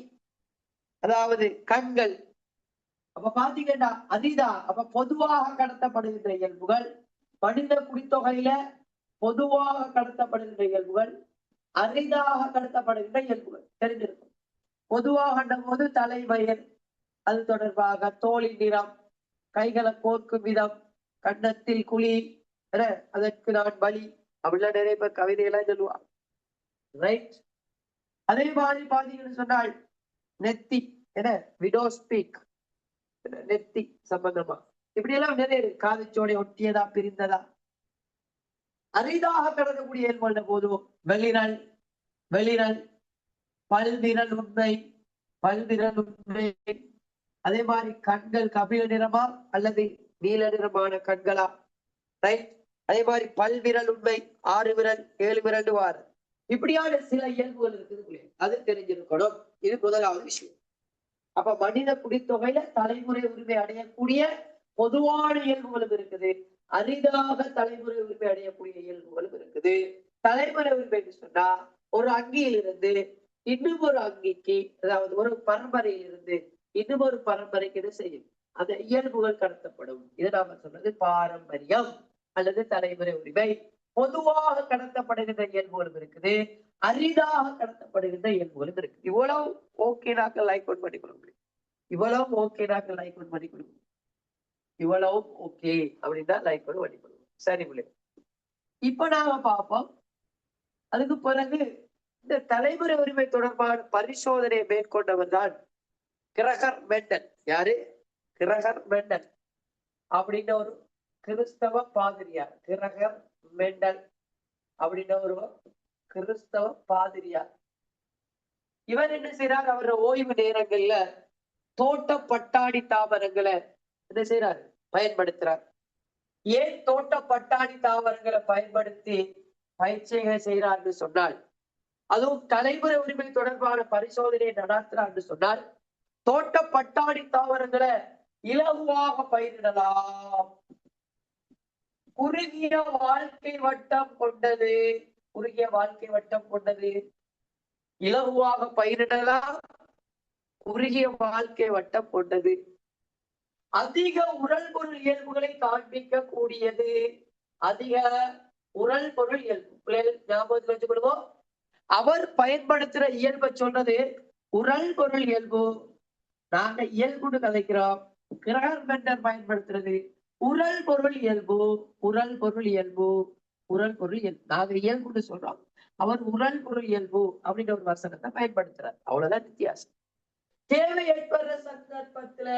அதாவது கண்கள். அப்ப பாத்தீங்கன்னா அரிதா, அப்ப பொதுவாக கடத்தப்படுகின்ற இயல்புகள், மனித குடித்தொகையில பொதுவாக கடத்தப்படுகின்ற இயல்புகள், அரிதாக கடத்தப்படுகின்ற இயல்புகள் தெரிஞ்சிருக்கும். பொதுவாக போது தலைமயிர், அது தொடர்பாக தோலின் நிறம், கைகளை கோர்க்கும் விதம், கன்னத்தில் குழி, அதற்கு நான் பலி அப்படிலாம் நிறைய பேர் கவிதையெல்லாம் சொல்லுவாங்க, ரைட்? அதே மாதிரி பாத்தீங்கன்னு சொன்னால் நெத்தி, என்ன விடோ ஸ்பீக், நெத்தி சம்பந்தமா இப்படி எல்லாம் நிறைய இருக்கு. காதுச்சோடை ஒட்டியதா பிரிந்ததா. அரிதாக கடக்கக்கூடிய இயல்புள்ள போது வெளிரல், பல்விரல் உண்மை, அதே மாதிரி கண்கள் கபில நிறமா அல்லது நீல நிறமான கண்களா, ரைட்? அதே மாதிரி பல்விரல் உண்மை, 6 விரல் 7 விரல் வாரு, இப்படியான சில இயல்புகள் இருக்குது, அது தெரிஞ்சிருக்கணும். இது முதலாவது விஷயம். அப்ப மனித குடித்தொகையில தலைமுறை உரிமை அடையக்கூடிய பொதுவான இயல்புகளும் இருக்குது, அரிதாக தலைமுறை உரிமை அடையக்கூடிய இயல்புகளும் இருக்குது. தலைமுறை உரிமை சொன்னா ஒரு அங்கியிலிருந்து இன்னும் ஒரு அங்கிக்கு, அதாவது ஒரு பரம்பரையில் இருந்து இன்னும் ஒரு பரம்பரைக்கு இது செய்யும், அந்த இயல்புகள் கடத்தப்படும். இது நாம சொன்னது பாரம்பரியம் அல்லது தலைமுறை உரிமை. பொதுவாக கடத்தப்படுகின்ற இயல்புகளும் இருக்குது, அரிதாக கடத்தப்படுகின்ற இயல்புகளும் இருக்கு. இவ்வளவு ஓகேனாக்க லைக் ஒன் பண்ணி கொடுக்க முடியும், இவ்வளவு ஓகேனாக்க லைக் ஒன் பண்ணி கொடுக்க முடியும், இவ்வளவு ஓகே அப்படின்னா லைக் ஒன் பண்ணி கொடுக்கணும். சரி பிள்ளை, இப்ப நாம பார்ப்போம். அதுக்கு பிறகு இந்த தலைமுறை உரிமை தொடர்பான பரிசோதனையை மேற்கொண்டவர் தான் கிரகர் மெண்டல். யாரு? கிரகர் மெண்டல் அப்படின்ற ஒரு கிறிஸ்தவ பாதிரியார். கிரகர் மெண்டல் அப்படின்ற ஒரு கிறிஸ்தவ பாதிரியார். இவர் என்ன செய்யறார்? அவரோட ஓய்வு நேரங்கள்ல தோட்ட பட்டாணி தாவரங்களை என்ன செய்யறாரு? பயன்படுத்துறார். ஏன் தோட்ட பட்டாணி தாவரங்களை பயன்படுத்தி பயிற்சிகளை செய்யறார்னு சொன்னால், அதுவும் தலைமுறை உரிமை தொடர்பான பரிசோதனையை நடாத்துறான்னு சொன்னால், தோட்ட பட்டாணி தாவரங்களை இலகுவாக பயிரிடலாம், குறுகிய வாழ்க்கை வட்டம் கொண்டது, இலகுவாக பயிரிடலாம், குறுகிய வாழ்க்கை வட்டம் கொண்டது, அதிக உடல் பொருள் இயல்புகளை காண்பிக்க கூடியது. அதிக உடல் பொருள் இயல்பு ஞாபகத்தில் வச்சுக்கொள்வோம். அவர் பயன்படுத்துற இயல்பை சொல்றது உடல் பொருள் இயல்பு. நாங்க இயல்புன்னு கதைக்கிறோம். கிரகர் மெண்டல் பயன்படுத்துறது உடல் பொருள் இயல்பு. உடல் பொருள் இயல்பு, உடல் பொருள் இயல்பு. நாங்க இயல்புன்னு சொல்றோம், அவர் உடல் பொருள் இயல்பு அப்படின்ற ஒரு வசனத்தை பயன்படுத்துறார். அவ்வளவுதான் வித்தியாசம். தேவை ஏற்படுற சந்தர்ப்பத்துல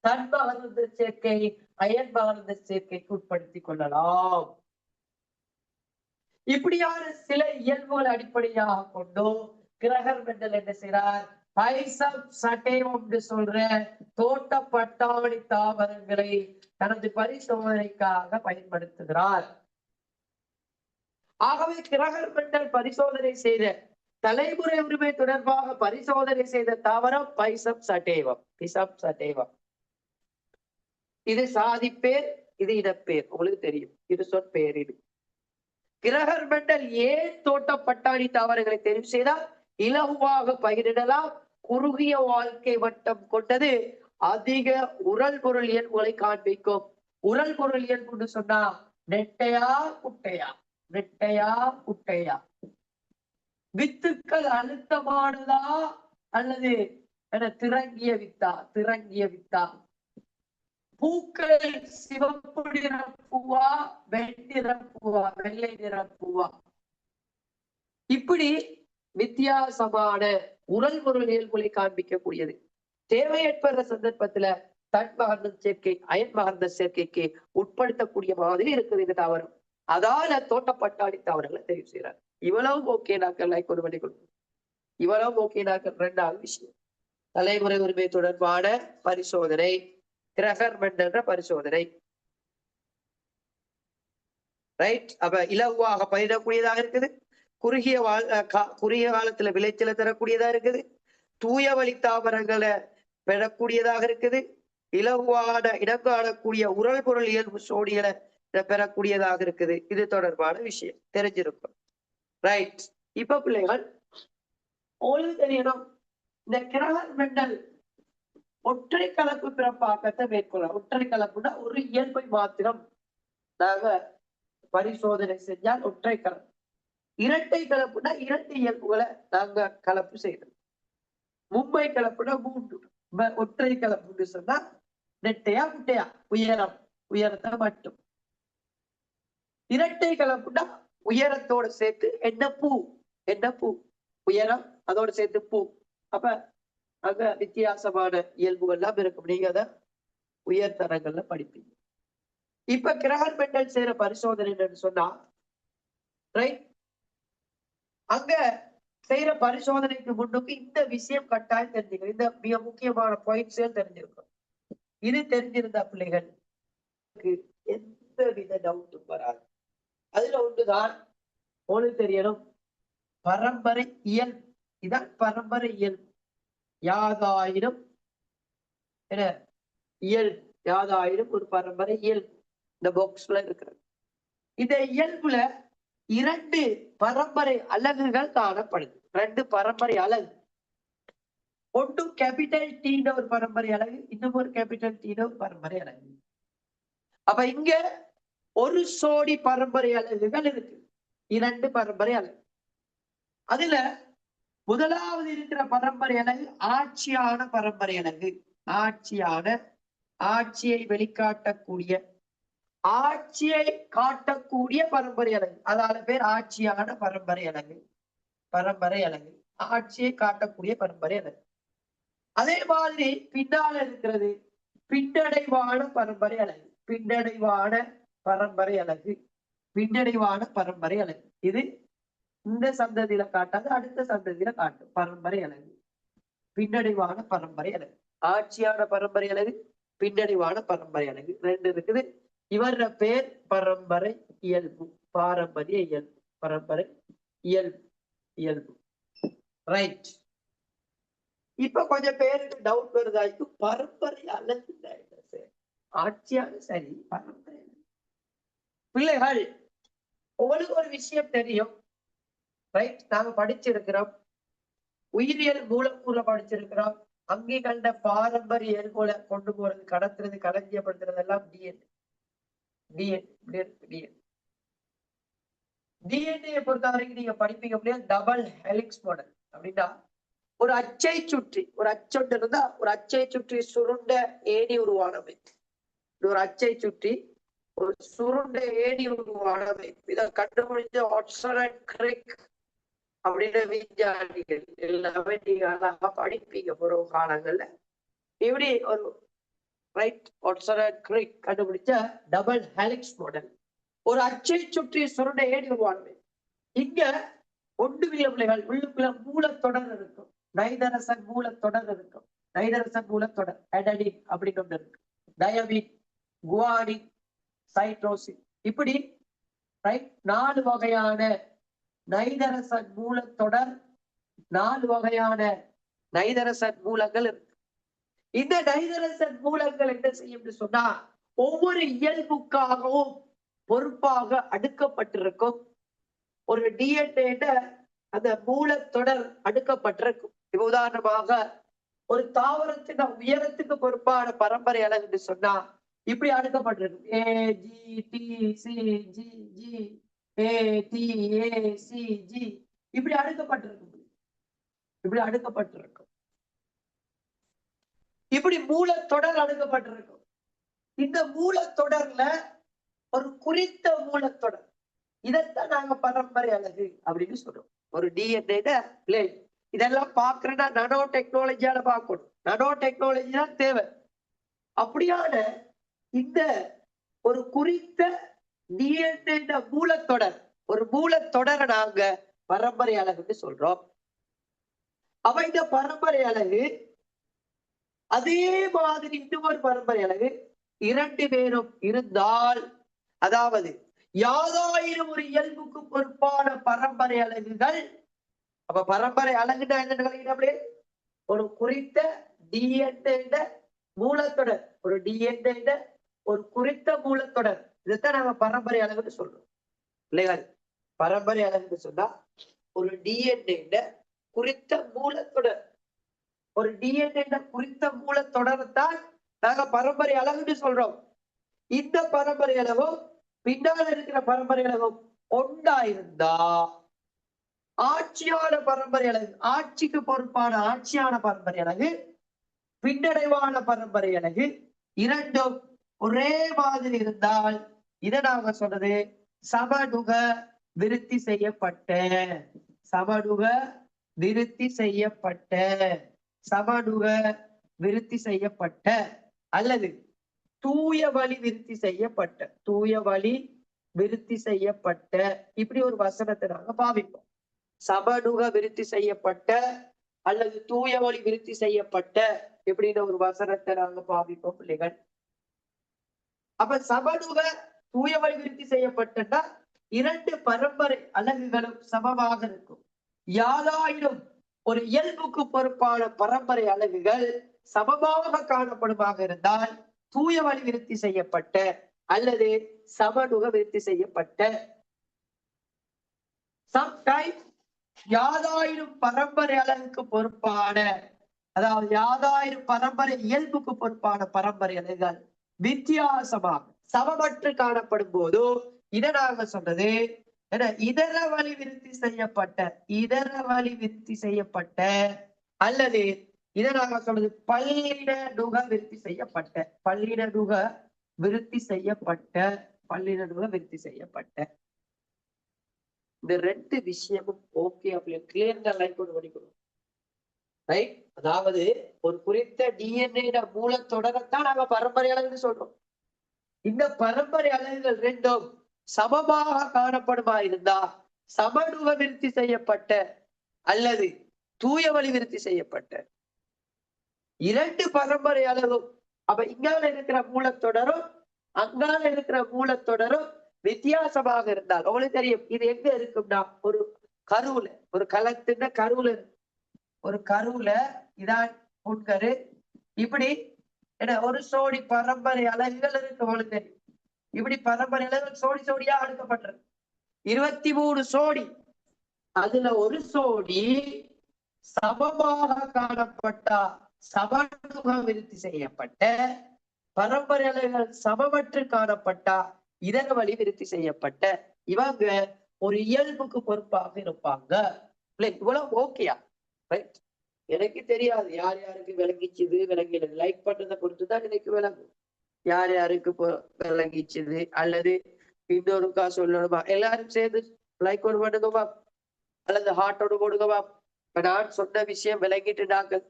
தன்மகர்ந்த சேர்க்கை அயன் மகர்ந்த சேர்க்கைக்கு உட்படுத்திக் கொள்ளலாம். இப்படியான சில இயல்புகளை அடிப்படையாக கொண்டும் கிரகர் மெண்டல் என்ன செய்யறார், பைசம் சட்டைவம் சொல்ற தோட்ட பட்டாணி தாவரங்களை தனது பரிசோதனைக்காக பயன்படுத்துகிறார். ஆகவே கிரகர் மெண்டல் பரிசோதனை செய்த தலைமுறை உரிமை தொடர்பாக பரிசோதனை செய்த தாவரம் பைசம் சட்டேவம். பிசம் சட்டேவம் இது சாதி பேர், இது இடப்பேர். உங்களுக்கு தெரியும், இது சொற்பெயர். இது கிரகர் மெண்டல் ஏன் தோட்ட பட்டாணி தாவரங்களை தெரிவு செய்தால் இலகுவாக பகிரிடலாம், குறுகிய வாழ்க்கை வட்டம் கொண்டது, அதிக உடல் பொருள் இயல்புகளை காண்பிக்கும். உடல் பொருள் இயல்புன்னு சொன்னா நெட்டையா குட்டையா, நெட்டையா குட்டையா, வித்துக்கள் அழுத்தமானதா அல்லது திறங்கிய வித்தா, திறங்கிய வித்தா, பூக்கள் சிவப்பு நிரப்புவா வெண்ணிறப்புவா வெள்ளை நிரப்புவா, இப்படி வித்தியாசமான உடல் பொருள் இயல்புகளை காண்பிக்கக்கூடியது. தேவை ஏற்படுற சந்தர்ப்பத்துல தன் மகர்ந்த சேர்க்கை அயன் மகர்ந்த சேர்க்கைக்கு உட்படுத்தக்கூடிய மாதிரி இருக்குது இந்த தாவரம். அதால தோட்டப்பட்டாணி தாவரங்களை தெரிவு செய்யறார். இவ்வளவு ஓகே நாக்கள் கொண்டு பண்ணி கொடுக்கும். இவ்வளவு ஓகே நாக்கள். இரண்டாவது விஷயம், தலைமுறை உரிமை தொடர்பான பரிசோதனை, கிரகர் மெண்டல் பரிசோதனை. ரைட். அப்ப இலகுவாக பயிரிடக்கூடியதாக இருக்குது, குறுகிய காலத்துல விளைச்சலை தரக்கூடியதா இருக்குது, தூய வழி தாவரங்களை பெறக்கூடியதாக இருக்குது, இலகுவான இடங்காணக்கூடிய உடல் பொருள் இயல்பு சோடிகளை பெறக்கூடியதாக இருக்குது. இது தொடர்பான விஷயம் தெரிஞ்சிருக்கும். ரைட். இப்ப பிள்ளைகள் உங்களுக்கு தெரியணும், இந்த கிரகர் மெண்டல் ஒற்றை கலப்பு பிறப்பாக்கத்தை மேற்கொள்ளலாம். ஒற்றை கலப்புனா ஒரு இயல்பை மாத்திரம் நாங்க பரிசோதனை செஞ்சால் ஒற்றை கலப்பு. இரட்டை கலப்புனா இரண்டு இயல்புகளை நாங்க கலப்பு செய்யணும். மும்பை கலப்புனா மூன்று. ஒற்றை கலப்புன்னு சொன்னா நெட்டையா குட்டையா, உயரம், உயரத்தை மட்டும். இரட்டை கலப்புனா உயரத்தோட சேர்த்து என்ன பூ, என்ன பூ, உயரம் அதோட சேர்த்து பூ. அப்ப அங்க வித்தியாசமான இயல்புகள் எல்லாம் இருக்கும். நீங்க அதை உயர்தரங்கள்ல படிப்பீங்க. இப்ப கிரகர் மெண்டல் செய்யற பரிசோதனை என்னன்னு சொன்னா, ரைட், அங்க செய்யற பரிசோதனைக்கு முன்னுக்கு இந்த விஷயம் கட்டாயம் தெரிஞ்சுக்கணும். இந்த மிக முக்கியமான பாயிண்ட்ஸ் தெரிஞ்சிருக்கும். இது தெரிஞ்சிருந்தா பிள்ளைகளுக்கு எந்த வித டவுட்டும் வராது. அதுல ஒன்றுதான் உங்களுக்கு தெரியணும், பரம்பரை இயல்பு. இதான் பரம்பரை இயல்பு. யாதாயிரம் என இயல்பு, யாதாயிரம் ஒரு பரம்பரை இயல்பு இந்த பாக்ஸ்ல இருக்கிறது. இந்த இயல்புல இரண்டு பரம்பரை அலகுகள் காணப்படுது. ரெண்டு பரம்பரை அலகு. ஒன்று கேபிட்டல் டீன ஒரு பரம்பரை அலகு, இன்னும் ஒரு கேபிட்டல் டீன ஒரு பரம்பரை அலகு. அப்ப இங்க ஒரு சோடி பரம்பரை அலகுகள் இருக்கு, இரண்டு பரம்பரை அலகு. அதுல முதலாவது இருக்கிற பரம்பரை அலகு ஆட்சியான பரம்பரை அலகு. ஆட்சியான, ஆட்சியை வெளிக்காட்டக்கூடிய, ஆட்சியை காட்டக்கூடிய பரம்பரை அலகு. அதால பேர் ஆட்சியான பரம்பரை அலகு. பரம்பரை அலகு ஆட்சியை காட்டக்கூடிய பரம்பரை அலகு. அதே மாதிரி பின்னால இருக்கிறது பின்னடைவான பரம்பரை அலகு. பின்னடைவான பரம்பரை அலகு, பின்னடைவான பரம்பரை அலகு. இது இந்த சந்ததியில காட்டாது, அடுத்த சந்ததியில காட்டும் பரம்பரை அலகு. பின்னடைவான பரம்பரை அலகு, ஆட்சியான பரம்பரை அலகு, பின்னடைவான பரம்பரை அலகு, ரெண்டு இருக்குது. இவர பேர் பரம்பரை இயல்பு. பாரம்பரிய இயல்பு, பரம்பரை இயல்பு, இயல்பு. ரைட். இப்ப கொஞ்சம் பேருக்கு டவுட் வருதாய்க்கு, பரம்பரை அலகு ஆட்சியான சரி, பரம்பரை பிள்ளைகள் உங்களுக்கு ஒரு விஷயம் தெரியும். ரைட். நாங்க படிச்சிருக்கிறோம், உயிரியல் மூலக்கூறுல படிச்சிருக்கிறோம், அங்கிகள பாரம்பரிய எரிபொருளை கொண்டு போறது, கடத்துறது, களஞ்சியப்படுத்துறது எல்லாம் டிஎன்ஏ பொறுத்த வரைக்கும் நீங்க படிப்பீங்க அப்படின்னா டபுள் ஹெலிக்ஸ் மாடல். அப்படின்னா ஒரு அச்சை சுற்றி, ஒரு அச்சொன்று இருந்தா ஒரு அச்சை சுற்றி சுருண்ட ஏணி உருவானவை. ஒரு அச்சை சுற்றி ஒரு சுருண்ட ஏணி உருவானவை. இதை கண்டுபிடிச்ச வாட்சன் அண்ட் கிரிக் அப்படின்னு விஞ்ஞானிகள் எல்லாமே நீங்க அழகா படிப்பீங்க புறவு காலங்கள்ல. இப்படி ஒரு ரைட் வாட்சன் அண்ட் கிரிக் கண்டுபிடிச்ச டபுள் ஹெலிக்ஸ் மாடல். ஒரு அச்சை சுற்றி சுருண்ட ஏணி உருவானவை. இங்க ஒன்றுவிய பிள்ளைகள் உள்ளுக்குள்ள மூலத்தொடர் இருக்கும், நைதரசன் மூலத்தொடர் இருக்கும். நைதரசன் மூலத்தொடர் அடனின் அப்படின்னு ஒன்று இருக்கு, டயமின், குவானின், சைட்ரோசின். இப்படி ரைட் 4 வகையான நைதரசன் மூலத்தொடர், 4 வகையான நைதரசன் மூலங்கள் இருக்கு. இந்த நைதரசன் மூலங்கள் என்ன செய்யும் சொன்னா ஒவ்வொரு இயல்புக்காகவும் பொறுப்பாக அடுக்கப்பட்டிருக்கும். ஒரு டிஎன்ஏ அந்த மூலத்தொடர் அடுக்கப்பட்டிருக்கும். இப்ப உதாரணமாக ஒரு தாவரத்தின் உயரத்துக்கு பொறுப்பான பரம்பரை அலகுன்னு சொன்னா இப்படி அடுக்கப்பட்டிருக்கும். AGTCGG இப்படி அடுக்கப்பட்டிருக்கும். இப்படி அடுக்கப்பட்டிருக்கும். இப்படி மூலத்தொடர் அடுக்கப்பட்டிருக்கும். இந்த மூலத்தொடர்ல ஒரு குறித்த மூலத்தொடர், இதைத்தான் நாங்க பரம்பரை அலகு அப்படின்னு சொல்றோம். ஒரு டிஎன்ஏ இதெல்லாம் பாக்குறேன்னா நானோ டெக்னாலஜியால பார்க்கணும். நானோ டெக்னாலஜி தான் தேவை. அப்படியான இந்த ஒரு குறித்த டிஎன்ஏ மூலத்தொடர், ஒரு மூலத்தொடரை நாங்க பரம்பரை அலகுன்னு சொல்றோம். அவ இந்த பரம்பரை அலகு அதே மாதிரி இன்னொரு பரம்பரை அலகு 2 பேரும் இருந்தால், அதாவது யாதாயிரம் ஒரு இயல்புக்கு பொறுப்பான பரம்பரை அலகுகள். அப்ப பரம்பரை அலகுனா என்ன? ஒரு குறித்த டிஎன்ஏ மூலத்தொடர், ஒரு டிஎன்ஏ ஒரு குறித்த மூலத்தொடர், இதைத்தான் நாங்க பரம்பரை அலகுன்னு சொல்றோம் இல்லையா? பரம்பரை அலகுன்னு சொன்னா ஒரு டிஎன்ஏ குறித்த மூலத்தொடர், ஒரு டிஎன்ஏ குறித்த மூலத்தொடரைத்தான் நாங்க பரம்பரை அலகுன்னு சொல்றோம். இந்த பரம்பரை அலகும் பின்னால இருக்கிற பரம்பரை அலகும் ஒன்றா இருந்தா ஆட்சியான பரம்பரை அலகு, ஆட்சிக்கு பொறுப்பான ஆட்சியான பரம்பரை அலகு, பின்னடைவான பரம்பரை அலகு இரண்டும் ஒரே மாதிரி இருந்தால் இதை நாங்க சொல்றது சமனுக விருத்தி செய்யப்பட்ட, சமனுக விருத்தி செய்யப்பட்ட, சமனுக விருத்தி செய்யப்பட்ட அல்லது தூய வழி விருத்தி செய்யப்பட்ட, தூய வழி விருத்தி செய்யப்பட்ட இப்படி ஒரு வசனத்தை நாங்க பாவிப்போம். சமனுக விருத்தி செய்யப்பட்ட அல்லது தூய வழி விருத்தி செய்யப்பட்ட இப்படின்னு ஒரு வசனத்தை நாங்க பாவிப்போம் பிள்ளைகள். அப்ப சமனுக தூய வழி விருத்தி செய்யப்பட்டா 2 பரம்பரை அலகுகளும் சமமாக இருக்கும். யாதாயினும் ஒரு இயல்புக்கு பொறுப்பான பரம்பரை அலகுகள் சமமாக காணப்படுமாக இருந்தால் தூய வழி விருத்தி செய்யப்பட்ட அல்லது சமனுக விருத்தி செய்யப்பட்ட. சம்டைம்ஸ் யாதாயிரும் பரம்பரை அலகுக்கு பொறுப்பான, அதாவது யாதாயிரும் பரம்பரை இயல்புக்கு பொறுப்பான பரம்பரை அலகுகள் வித்தியாசமாக சமமற்று காணப்படும் போது இதை நாங்க சொல்றது இதர வழி விருத்தி செய்யப்பட்ட, இதர வழி விருத்தி செய்யப்பட்ட அல்லது இதை நாங்க சொல்றது பல்லினநுக விருத்தி செய்யப்பட்ட, பல்லினநுக விருத்தி செய்யப்பட்ட, பல்லினநுக விருத்தி செய்யப்பட்ட. இந்த 2 விஷயமும் ஓகே அப்படின்னு கிளியர்டா லைக் கொண்டு படிக்கணும். ரைட்? அதாவது ஒரு குறித்த டிஎன்ஏ மூலத்தொடரைத்தான் நாங்க பரம்பரை அலகுன்னு சொல்றோம். இந்த பரம்பரை அலகுகள் 2ம் சமமாக காணப்படுமா இருந்தா சமனுக விருத்தி செய்யப்பட்ட அல்லது தூய வழி விருத்தி செய்யப்பட்ட. 2 பரம்பரை அலகும் அப்ப இங்கால இருக்கிற மூலத்தொடரும் அங்கால இருக்கிற மூலத்தொடரும் வித்தியாசமாக இருந்தால் உங்களுக்கு தெரியும் இது எங்க இருக்கும்னா ஒரு கருவுல, ஒரு கலத்தின் கருவுல, ஒரு கருவுல இதான் முன்கரு. இப்படி ஒரு சோடி பரம்பரை அலகுகள் இருக்கு உங்களுக்கு தெரியும். இப்படி பரம்பரை அலகுகள் சோடி சோடியா அடுக்கப்பட்டிருக்கு. 23 சோடி, அதுல ஒரு சோடி சமமாக காணப்பட்டா சமனுக விருத்தி செய்யப்பட்ட பரம்பரை அலைகள் சமமற்று காணப்பட்டா இதர வழி விருத்தி செய்யப்பட்ட இவங்க ஒரு இயல்புக்கு பொறுப்பாக இருப்பாங்க. இவ்வளவு ஓகேயா? ரைட். எனக்கு தெரியாது யார் யாருக்கு விளங்கிச்சுது விளங்கினது. லைக் பண்றதை பொறுத்துதான் எனக்கு விளங்கும் யார் யாருக்கு விளங்கிச்சுது அல்லது இன்னொருக்கா சொல்லணுமா. எல்லாரும் சேர்ந்து லைக் ஒன்று பண்ணுங்கப்பா அல்லது ஹார்ட்டோடு போடுங்கப்பா. இப்ப நான் சொன்ன விஷயம் விளங்கிட்டு நாங்கள்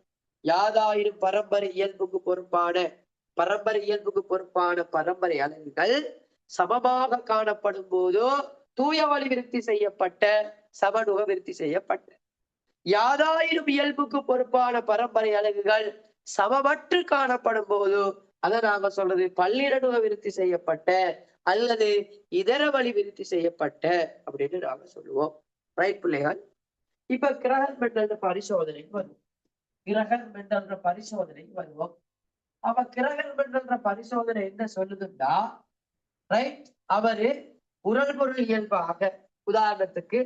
யாதாயிரும் பரம்பரை இயல்புக்கு பொறுப்பான பரம்பரை அலகுகள் சமமாக காணப்படும் போதோ தூய வழி விருத்தி செய்யப்பட்ட சமநுக விருத்தி செய்யப்பட்ட யாதாயிரும் இயல்புக்கு பொறுப்பான பரம்பரை அலகுகள் சமமற்று காணப்படும் போது அதை நாங்க சொல்றது பல்லிரணுக விருத்தி செய்யப்பட்ட அல்லது இதர வழி விருத்தி செய்யப்பட்ட அப்படின்னு நாங்க சொல்லுவோம். ரைட் பிள்ளைகள். இப்ப கிரகர் மெண்டல் பரிசோதனைக்கு வருவோம். கிரகர் மெண்டல் பரிசோதனைக்கு வருவோம். அப்ப கிரகர் மெண்டல் பரிசோதனை என்ன சொல்லுதுன்னா, ரைட், அவரு உடல் பொருள் இயல்பாக உதாரணத்துக்கு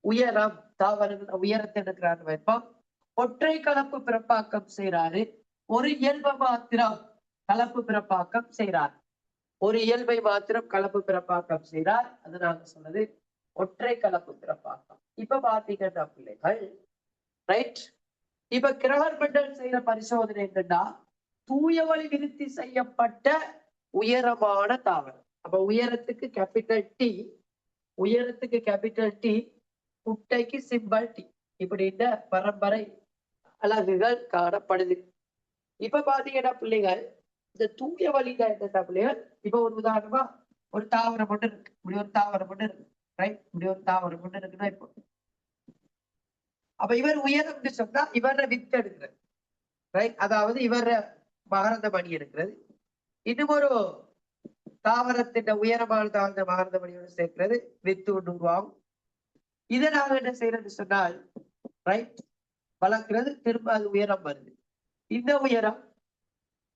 உயரம் தாவரங்கள் உயரத்தை எடுக்கிறாரு வைப்போம். ஒற்றை கலப்பு பிறப்பாக்கம் செய்யறாரு. ஒரு இயல்பை மாத்திரம் கலப்பு பிறப்பாக்கம் செய்யறார். ஒரு இயல்பை மாத்திரம் கலப்பு பிறப்பாக்கம் செய்யறார். அது நாங்க சொன்னது ஒற்றை கலப்பு பிறப்பாக்கம். இப்ப பாத்தீங்கன்னா பிள்ளைகள், ரைட், இப்ப கிரகர் மெண்டல் செய்யற பரிசோதனை என்னன்னா தூய வழி விருத்தி செய்யப்பட்ட உயரமான தாவரம். அப்ப உயரத்துக்கு கேபிட்டல் டி, உயரத்துக்கு கேபிட்டல் டி, குட்டைக்கு சிம்பல் டி, இப்படி இந்த பரம்பரை அலகுகள் காணப்படுது. இப்ப பாத்தீங்கன்னா பிள்ளைகள், இந்த தூய வழிதான் என்ன பிள்ளைகள், இப்ப ஒரு உதாரணமா ஒரு தாவரம் மட்டும் இருக்கு, இப்படி ஒரு தாவரம் மட்டும் இருக்கு, ரைட், இப்படி ஒரு தாவரம் மட்டும் இருக்குன்னா இப்போ அப்ப இவர் உயரம்னு சொன்னா இவர வித்து எடுக்கிறது, ரைட், அதாவது இவர மகரந்த மணி எடுக்கிறது. இன்னும் ஒரு தாவரத்தின் உயரமான தாழ்ந்த மகரந்த மணியோடு சேர்க்கிறது, வித்து ஒன்று உருவாகும். இதை நாங்க என்ன செய்யறது சொன்னால், ரைட், வளர்க்கிறது, திரும்ப அது உயரம் வருது. இந்த உயரம்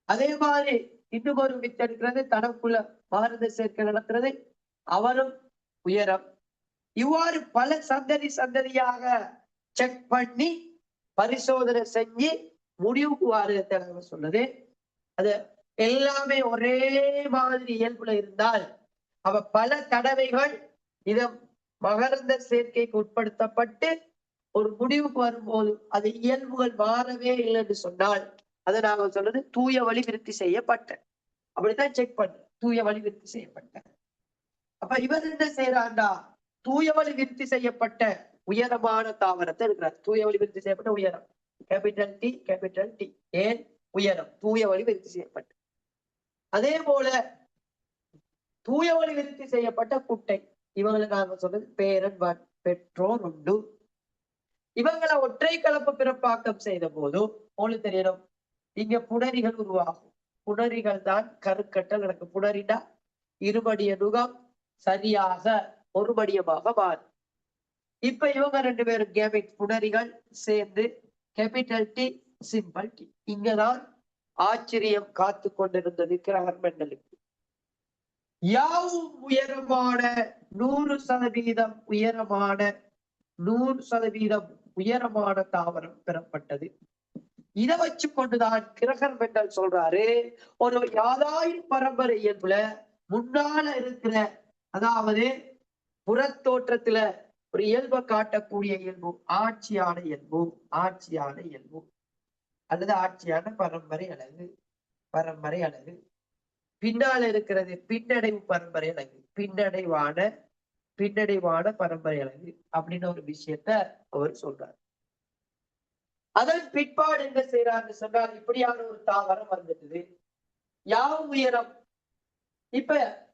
அதே மாதிரி இன்னும் ஒரு வித்து எடுக்கிறது, தனக்குள்ள மகரந்த சேர்க்கை நடக்கிறது, அவரும் உயரம். இவ்வாறு பல சந்ததியாக செக் பண்ணி பரிசோதனை செஞ்சு முடிவுக்கு வாரத்தை சொன்னது. அது எல்லாமே ஒரே மாதிரி இயல்புல இருந்தால் அவ பல தடவைகள் இத மகரந்த சேர்க்கைக்கு உட்படுத்தப்பட்டு ஒரு முடிவுக்கு வரும்போது அது இயல்புகள் மாறவே இல்லைன்னு சொன்னால் அதை நாங்க சொல்றது தூய வழி விருத்தி செய்யப்பட்ட. அப்படித்தான் செக் பண்ண, தூய வழி விருத்தி செய்யப்பட்ட. அப்ப இவர் என்ன செய்யறாண்டா, தூய வழி விருத்தி செய்யப்பட்ட உயரமான தாவரத்தை இருக்கிறார். தூய வழி விருத்தி செய்யப்பட்ட உயரம் கேபிட்டல் டி, கேபிட்டல் டி, ஏன் உயரம் தூய வழி விருத்தி செய்யப்பட்ட. அதே போல தூய வழி விருத்தி செய்யப்பட்ட குட்டை, இவங்களை நாங்க சொல்றது பேரன் பெற்றோர் உண்டு. இவங்களை ஒற்றை கலப்பு பிறப்பாக்கம் செய்த போதும் உங்களுக்கு தெரியணும், இங்க புணரிகள் உருவாகும். புணரிகள் தான் கருக்கட்டல் நடக்கும். புணரினா இருமடிய நுகம் சரியாக ஒரு மடியமாக மாறும். இப்ப இவங்க ரெண்டு பேரும் கேமிட் புணரிகள் சேர்ந்து கேபிட்டல் டி, சிம்பிள் டி. இங்கதான் ஆச்சரியம் காத்து கொண்டிருந்தது கிரகர் மெண்டலுக்கு. யாவும் உயரமான 100% உயரமான 100% உயரமான தாவரம் பெறப்பட்டது. இதை வச்சு கொண்டுதான் கிரகர் மெண்டல் சொல்றாரு, ஒரு யாதாயிரம் பரம்பரை இயல்புல முன்னால இருக்கிற, அதாவது புறத்தோற்றத்துல ஒரு இயல்பை காட்டக்கூடிய இயல்பு ஆட்சியான இயல்பு, ஆட்சியான இயல்பு அல்லது ஆட்சியான பரம்பரை அழகு, பரம்பரை அழகு. பின்னால இருக்கிறது பின்னடைவு பரம்பரை அழகு, பின்னடைவான பரம்பரை அழகு அப்படின்னு ஒரு விஷயத்த அவர் சொல்றார். அதன் பிற்பாடு என்ன செய்யறாருன்னு சொன்னால், இப்படியான ஒரு தாவரம் வந்துடுது, யாவும் உயரம். இப்ப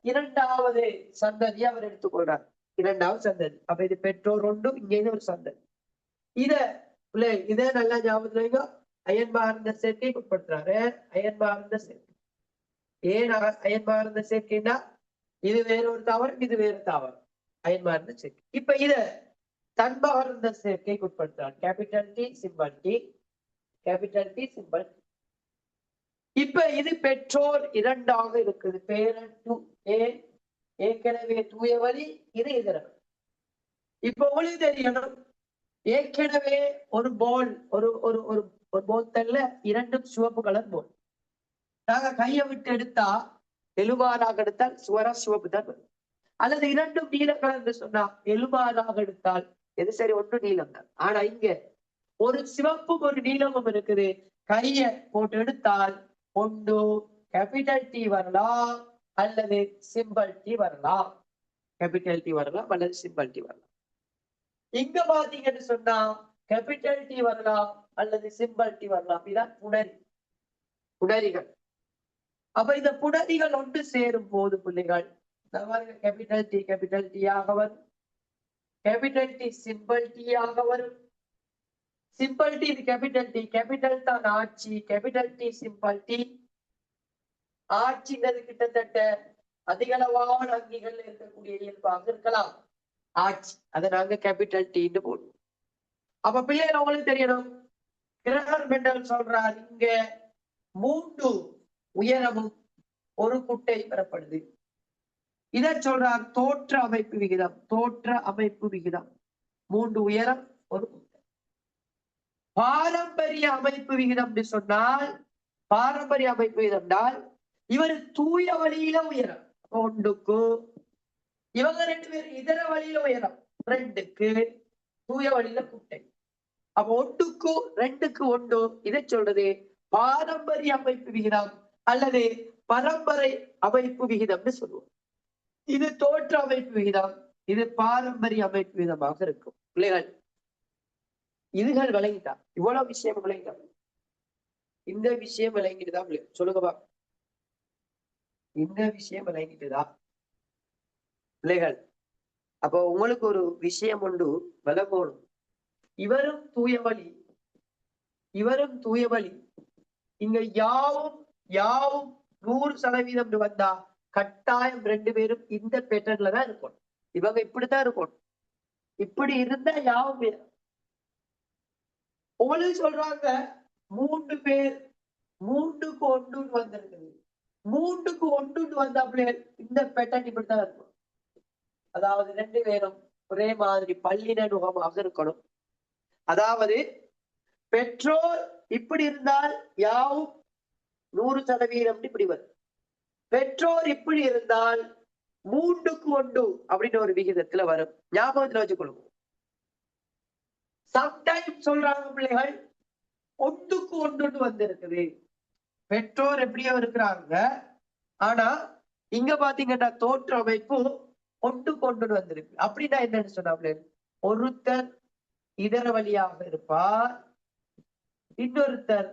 இரண்டாவது சந்ததி அவர் எடுத்துக்கொள்றார், இரண்டாவது சந்ததி. அப்ப இது பெற்றோர் ஒன்று, இங்கே ஒரு சந்ததி. இதை நல்லா ஞாபகத்துல அயன்மார்ந்த சேர்க்கைக்கு உட்படுத்துறாரு. அயன்மார்ந்த சேர்க்கை ஏன் அயன்மார்ந்த சேர்க்கைன்னா, இது வேறொரு தாவரம், இது வேறு தாவரம், அயன்மார்ந்த சேர்க்கை. இப்ப இத தன்மார்ந்த சேர்க்கைக்கு உட்படுத்துறார். Capital T, simple T, capital T, simple T. இப்ப இது பெற்றோர் இரண்டாக இருக்குது, பேரன் டூ, ஏற்கனவே தூய வழி, இது இதர. இப்ப உங்களுக்கு தெரியணும், ஏற்கனவே ஒரு பால், ஒரு போத்தல்ல இரண்டும் சிவப்பு கலர் போல். நாங்க கையை விட்டு எடுத்தா எலுமாறாக எடுத்தால் சிவப்பு தான் வரும். அல்லது இரண்டும் நீல கலர் சொன்னா எலுமாறாக எடுத்தால் எது சரி ஒன்று நீளம் தான். ஆனா இங்க ஒரு சிவப்பும் ஒரு நீளமும் இருக்குது. கைய போட்டு எடுத்தால் ஒன்று கேபிட்டல் டி வரலாம் அல்லது சிம்பிள் டி வரலாம். கேபிட்டல் டி வரலாம் அல்லது சிம்பிள் டி வரலாம். இங்க பாத்தீங்கன்னு சொன்னா கேபிட்டல் டி வரலாம் அல்லது சிம்பிள் டி வரலாம். இதான் புணரிகள். அப்ப இந்த புணரிகள் ஒன்று சேரும் போது பிள்ளைகள் கேபிட்டல் டி ஆக வரும், கேபிட்டல் டி சிம்பிள் டி ஆக வரும். சிம்பிள் டி இது கேபிட்டல் டி, கேபிட்டல் தான் ஆட்சி, கேபிட்டல் டி சிம்பிள் டி. ஆட்சிங்கிறது கிட்டத்தட்ட அதிகளவான அங்கிகள் இருக்கக்கூடிய இயல்பாக இருக்கலாம் ஆட்சி. அதை நாங்க கேபிட்டல் டின்னு போடுவோம். அப்ப பிள்ளைகள் உங்களுக்கு தெரியணும், கிரகர் மெண்டல் சொல்றார் இங்க 3 உயரமும் ஒரு குட்டை பெறப்படுது. இதை சொல்றார் தோற்ற அமைப்பு விகிதம். தோற்ற அமைப்பு விகிதம் 3 உயரம் ஒரு குட்டை. பாரம்பரிய அமைப்பு விகிதம் சொன்னால், பாரம்பரிய அமைப்பு விகிதம் என்றால் இவர் தூய வழியில உயரம் 1க்கு, இவங்க 2 பேரும் இதர வழியில உயரம் 2க்கு, தூய வழியில குட்டை. அப்ப 1க்கு 2க்கு 1 இதை சொல்றது பாரம்பரிய அமைப்பு விகிதம் அல்லது பரம்பரை அமைப்பு விகிதம்னு சொல்லுவோம். இது தோற்ற அமைப்பு விகிதம், இது பாரம்பரிய அமைப்பு விகிதமாக இருக்கும். பிள்ளைகள் இதுகள் விளங்கிட்டா, இவ்வளவு விஷயம் விளங்கிட்டா, இந்த விஷயம் விளங்கிட்டுதா பிள்ளைகள் சொல்லுங்கப்பா. இந்த விஷயம் விளங்கிட்டுதா பிள்ளைகள்? அப்போ உங்களுக்கு ஒரு விஷயம் உண்டு விளங்கணும். இவரும் தூய வழி, இவரும் தூய வழி. இங்க யாவும் 100% வந்தா கட்டாயம் 2 பேரும் இந்த பேட்டர்ன்ல தான் இருக்கணும். இவங்க இப்படித்தான் இருக்கணும். இப்படி இருந்தா யாவும் பேர் உங்களுக்கு சொல்றாங்க 3 பேர் 3க்கு 1 வந்திருக்குது. 3க்கு 1 வந்தா பிள்ளைகள் இந்த பேட்டர்ன் இப்படித்தான் இருக்கும். அதாவது 2 பேரும் ஒரே மாதிரி பல்லினமுகமாக இருக்கணும். அதாவது பெற்றோர் இப்படி இருந்தால் யாவும் 100% இப்படி வரும். பெற்றோர் இப்படி இருந்தால் 3க்கு 1 அப்படின்னு ஒரு விகிதத்துல வரும். ஞாபகத்துல வச்சுக்கொள்ளுங்க. சம்டைம் சொல்றாங்க பிள்ளைகள் 1க்கு 1 வந்திருக்குது. பெற்றோர் எப்படியோ இருக்கிறாங்க, ஆனா இங்க பாத்தீங்கன்னா தோற்ற அமைப்பு 1க்கு 1 வந்திருக்கு. அப்படின்னா என்னன்னு சொன்னா, ஒருத்தர் இதர வழியாக இருப்பார், இன்னொருத்தர்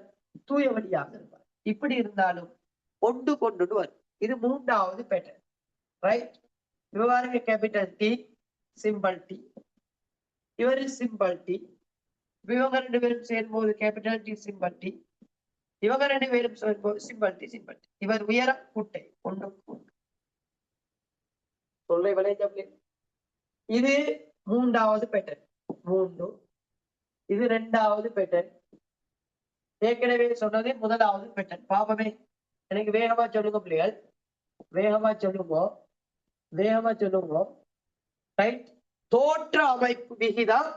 தூய வழியாக இருப்பார். இப்படி இருந்தாலும் 1க்கு 1 வரும். இது 3வது பேட்டர்ன், ரைட்? இவங்க கேபிட்டல் டி சிம்பிள் டி, இவரு சிம்பிள் டி. இவங்க 2 பேரும் சேரும்போது கேபிட்டல் டி சிம்பிள் டி, இவங்க 2 பேரும் சேரும்போது சிம்பிள் டி சிம்பிள் டி. இவர் உயரம் குட்டை 1க்கு 1. சொல்லை விளையாட்டு. இது 3வது பேட்டர்ன் 3. இது 2வது பேட்டர்ன். ஏற்கனவே சொன்னது 1வது பேட்டர்ன். பாப்பமே, எனக்கு வேகமா சொல்லுங்க பிள்ளைகள், வேகமா சொல்லுங்க, வேகமா சொல்லுங்க. ரைட்? தோற்ற அமைப்பு விகிதம்,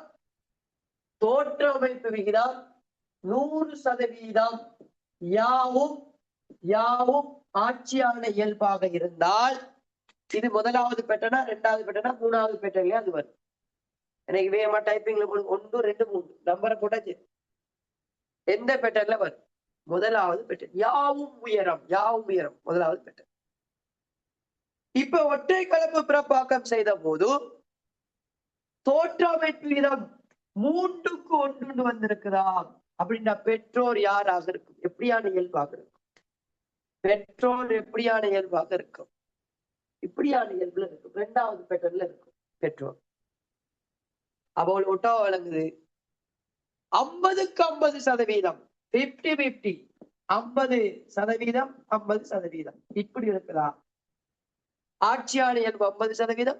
தோற்ற அமைப்பு விகிதம் 100% யாவும் ஆட்சியான இயல்பாக இருந்தால் இது 1வது பேட்டர்னா, 2வது பேட்டர்னா, 3வது பேட்டர்ல அது வரும். எனக்கு வேகமா டைப்பிங்ல 1 2 3 நம்பரை போட்டாச்சு. எந்த பேட்டர்ல வரும்? 1வது பேட்டர்ன். யாவும் உயரம் 1வது பேட்டர்ன். இப்ப ஒற்றை கலப்பு பிறப்பாக்கம் செய்த போது தோற்ற அமைப்பு விகிதம் 3க்கு 1 வந்திருக்குதா அப்படின்னா பெற்றோர் யாராக இருக்கும்? எப்படியான இயல்பாக இருக்கும்? பெற்றோர் எப்படியான இயல்பாக இருக்கும்? இப்படியான இயல்புல இருக்கும். 2வது பேட்டர்ல இருக்கும் பெற்றோர். அப்போ ஒட்டா வழங்குது 50க்கு 50%, 50-50, 50%, 50%. இப்படி இருக்குதா? ஆட்சியான இயல்பு 50%,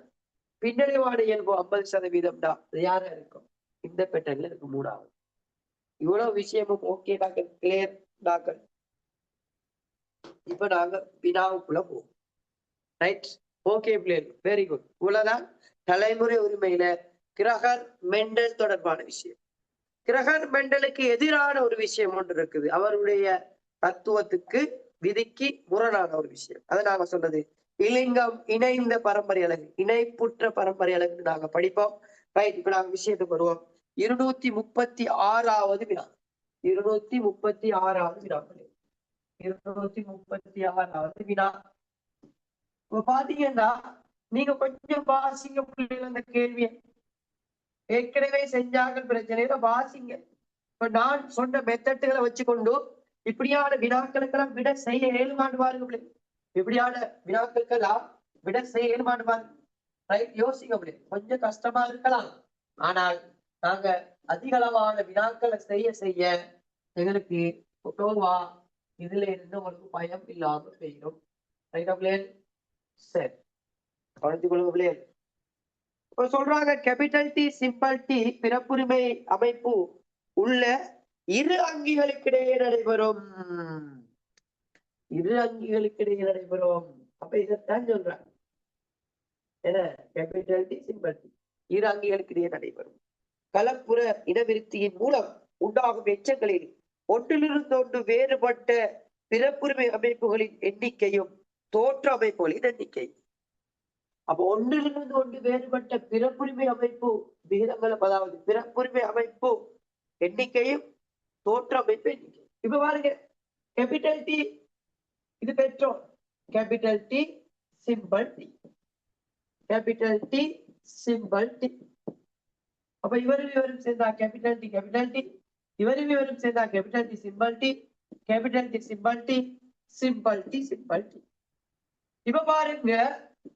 பின்னடைவான இயல்பு 50% தான் யாரா இருக்கும்? இந்த பேட்டர்ல இருக்கு 3வது. இவ்வளவு விஷயமும் ஓகே டாக்டர், கிளியர் டாக்டர். இப்ப நாங்க வினாவுக்குள்ள போவோம். ரைட்? ஓகே பிள்ளைகள், வெரி குட். இவ்வளவுதான் தலைமுறை உரிமையில கிரகர் மெண்டல் தொடர்பான விஷயம். கிரகர் மெண்டலுக்கு எதிரான ஒரு விஷயம் ஒன்று இருக்குது. அவருடைய தத்துவத்துக்கு விதிக்கு முரணான ஒரு விஷயம். அதை நாங்க சொன்னது இலிங்கம் இணைந்த பரம்பரை அழகு, இணைப்புற்ற பரம்பரை அழகுன்னு நாங்க படிப்போம். ரைட், இப்ப நாங்க விஷயத்துக்கு வருவோம். 236வது வினா. 236வது வினா. 236வது வினா. இப்ப பாத்தீங்கன்னா நீங்க கொஞ்சம் வாசிங்க பிள்ளைகள். அந்த கேள்வியை ஏற்கனவே செஞ்சாங்க, பிரச்சனையில வாசிங்க. இப்ப நான் சொன்ன மெத்தட்டுகளை வச்சுக்கொண்டு இப்படியான வினாக்களுக்கெல்லாம் விட செய்ய இயலுமான்னு பாருங்க பிள்ளை. இப்படியான வினாக்களுக்கெல்லாம் விட செய்ய இயலுமான்னு பாருங்க. ரைட், யோசிக்க முடியும். கொஞ்சம் கஷ்டமா இருக்கலாம், ஆனால் நாங்க அதிகளவான வினாக்களை செய்ய செய்ய எங்களுக்கு இதுல இருந்து உங்களுக்கு பயம் இல்லாம செய்யும். ரைட்டா பிள்ளைகள்? சரி, கவனித்துக் கொள்ளுங்க பிள்ளைகள். இப்ப சொல்றாங்க கேபிட்டல் டி சிம்பிள் டி பிறப்புரிமை அமைப்பு உள்ள இரு அங்கிகளுக்கிடையே நடைபெறும். இரு அங்கிகளுக்கிடையே நடைபெறும். அப்ப இதைத்தான் சொல்றாங்க. என்ன? கேபிட்டல் டி சிம்பிள் டி இரு அங்கிகளுக்கிடையே நடைபெறும். கலப்புற இனவிருத்தியின் மூலம் உண்டாகும் எச்சங்களில் ஒன்றிலிருந்து ஒன்று வேறுபட்ட பிறப்புரிமை அமைப்புகளின் எண்ணிக்கையும் தோற்ற அமைப்புகளின் எண்ணிக்கை. அப்ப ஒன்றிலிருந்து ஒன்று வேறுபட்ட பிறப்புரிமை அமைப்பு விகிதங்களும், அதாவது பிறப்புரிமை அமைப்பு எண்ணிக்கையும் தோற்ற அமைப்பு எண்ணிக்கை. இப்ப பாருங்க, கேபிட்டல் டி இது petrol, capital T simple T, capital T simple T. அப்ப இவரும் சேர்ந்தா கேபிட்டல் டி கேபிட்டல் டி, இவரும் சேர்ந்தா capital T simple T, capital T simple T, simple T simple T. இப்ப பாருங்க,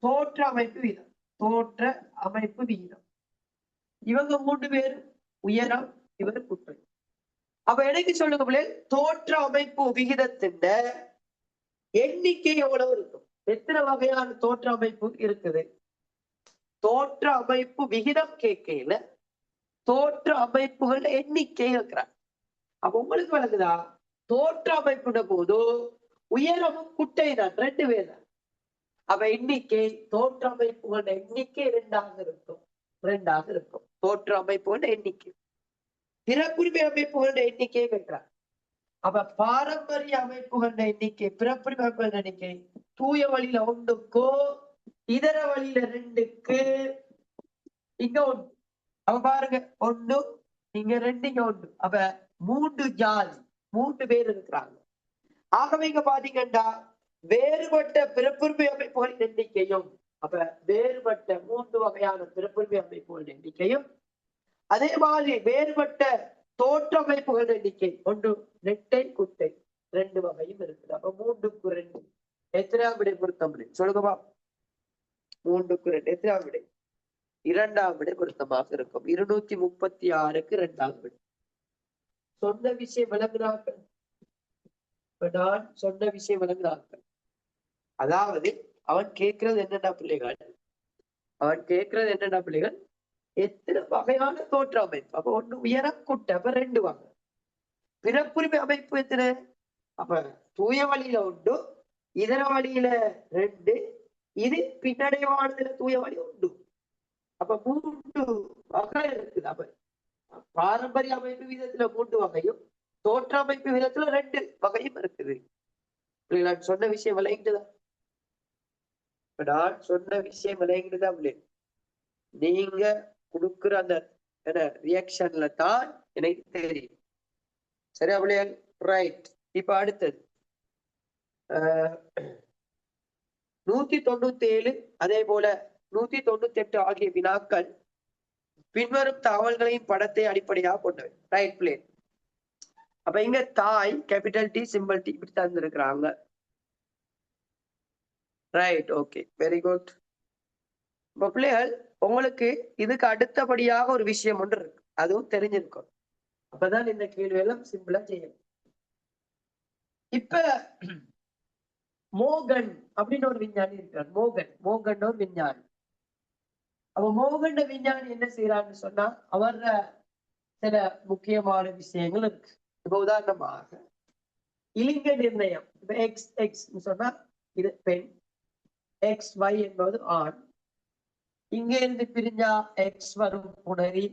தோற்ற அமைப்பு வீதம், தோற்ற அமைப்பு வீதம். இவங்க 3 பேரும் உயரம், இவர் குட்டை. அப்ப எனக்கு சொல்லுங்க பிள்ளை, தோற்ற அமைப்பு விகிதத்தின் எண்ணிக்கை எவ்வளவு இருக்கும்? எத்தனை வகையான தோற்ற அமைப்பு இருக்குது? தோற்ற அமைப்பு விகிதம் கேட்கையில தோற்ற அமைப்புகள் எண்ணிக்கை இருக்கிறார். அப்ப உங்களுக்கு வழங்குதா? தோற்ற அமைப்புட போது உயரமும் குட்டை தான், 2 பேர் தான். அப்ப எண்ணிக்கை தோற்ற அமைப்புகளோட எண்ணிக்கை 2ஆக இருக்கும். 2ஆக இருக்கும் தோற்ற அமைப்புகளோட எண்ணிக்கை. பிறப்புரிமை அமைப்புகளோட எண்ணிக்கையை கேட்கிறார். அப்ப பாரம்பரிய அமைப்புகளோட எண்ணிக்கை, பிறப்புரிமை அமைப்புகளோட எண்ணிக்கை தூய வழியில 1க்கு, இதர வழியில 2க்கு, இங்க 1. அப்ப பாருங்க, 1 இங்க 2 இங்க 1. அப்ப 3 ஜாதி, 3 பேர் இருக்கிறாங்க. ஆகவே இங்க பாத்தீங்கன்னா வேறுபட்ட பிறப்புரிமை அமைப்புகளின் எண்ணிக்கையும், அப்ப வேறுபட்ட 3 வகையான பிறப்புரிமை அமைப்புகளின் எண்ணிக்கையும், அதே மாதிரி வேறுபட்ட தோற்ற அமைப்புகளின் எண்ணிக்கை, 1 நெட்டை குட்டை 2 வகையும் இருக்குது. அப்ப 3க்கு 2 எத்தனாம் விடை பொருத்தம்? சொல்லுங்கப்பா. 3க்கு 2 எத்தனாம் விடை? 2ஆம் விடை பொருத்தமாக இருக்கும். 236க்கு 2ஆம் விடை. சொன்ன விஷயம் விளங்குறார்கள். நான் சொன்ன விஷயம் விளங்குறார்கள். அதாவது அவன் கேட்கிறது என்னென்ன பிள்ளைகள், அவன் கேட்கிறது என்னென்ன பிள்ளைகள், எத்தனை வகையான தோற்ற அமைப்பு. அப்ப 1 உயரம் குட்டை, அப்ப 2 வகை. பிறப்புரிமை அமைப்பு எத்தனை? அப்ப தூய வழியில 1, இதர வழியில 2, இது பின்னடைவானதுல தூய வழி 1. அப்ப 3 வகை இருக்குது. அப்ப பாரம்பரிய அமைப்பு விதத்துல 3 வகையும், தோற்ற அமைப்பு விதத்துல 2 வகையும் இருக்குது. நான் சொன்ன விஷயம் விளங்கிட்டுதான். நான் சொன்ன விஷயம் விளங்கிட்டுதான் பிள்ளை. நீங்க கொடுக்குற அந்த ரியாக்ஷன்ல தான் எனக்கு தெரியும். சரியா பிள்ளைகள்? ரைட். இப்ப அடுத்தது 197 அதே போல 198 ஆகிய வினாக்கள் பின்வரும் தகவல்களையும் படத்தை அடிப்படையாக கொண்டவை. ரைட் பிள்ளை. அப்ப இங்க தாய் கேபிட்டல் டி சிம்பிள் டி இப்படி தந்திருக்கிறாங்க. Right, okay, very good. இப்ப பிள்ளைகள், உங்களுக்கு இதுக்கு அடுத்தபடியாக ஒரு விஷயம் ஒன்று இருக்கு, அதுவும் தெரிஞ்சிருக்கும். அப்பதான் இந்த கேள்வி எல்லாம் சிம்பிளா செய்யணும். இப்ப மோகன் அப்படின்னு ஒரு விஞ்ஞானி இருக்கார். மோகன் ஒரு விஞ்ஞானி. அப்ப மோகன் விஞ்ஞானி என்ன செய்யறான்னு சொன்னா, அவர சில முக்கியமான விஷயங்கள் இருக்கு. இப்ப உதாரணமாக இலிங்க நிர்ணயம். இப்ப எக்ஸ் சொன்னா இது பெண், XY என்பது ஆண். இங்க இருந்து பிரிஞ்சா X வரும் புணரி,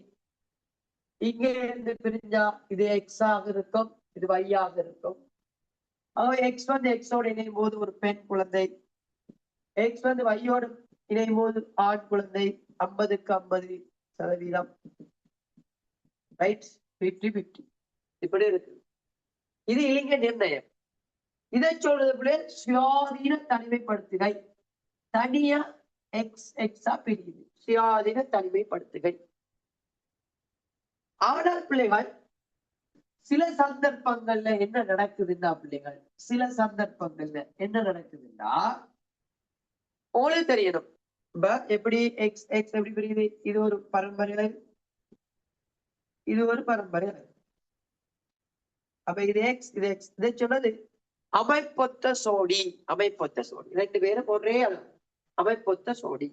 இங்க இருந்து பிரிஞ்சா இது எக்ஸ் ஆக இருக்கும், இது y ஆக இருக்கும். எக்ஸ் வந்து எக்ஸோட இணையும் போது ஒரு பெண் குழந்தை, எக்ஸ் வந்து வையோடு இணையும் போது ஆண் குழந்தை. 50க்கு 50%, ரைட்? 50-50 இப்படி இருக்கு. இது இலிங்க நிர்ணயம். இதை சொல்றது போல சுயாதீன தனிமைப்படுத்துகை. தனியா எக்ஸ் எக்ஸா பிரியுது, சுயாதீன தனிமைப்படுத்துகை. ஆனால் பிள்ளைகள் சில சந்தர்ப்பங்கள்ல என்ன நடக்குதுன்னா, பிள்ளைகள் சில சந்தர்ப்பங்கள்ல என்ன நடக்குதுன்னா உங்களுக்கு தெரியணும். எப்படி எக்ஸ் எக்ஸ் எப்படி பிரியுது? இது ஒரு பரம்பரை, இது ஒரு பரம்பரை. அப்ப இது எக்ஸ், இது எக்ஸ். இதை சொன்னது அமைப்பொத்த சோடி. அமைப்பொத்த சோடி, ரெண்டு பேரும் ஒரே அளவு, அமைப்பொத்த சோடி.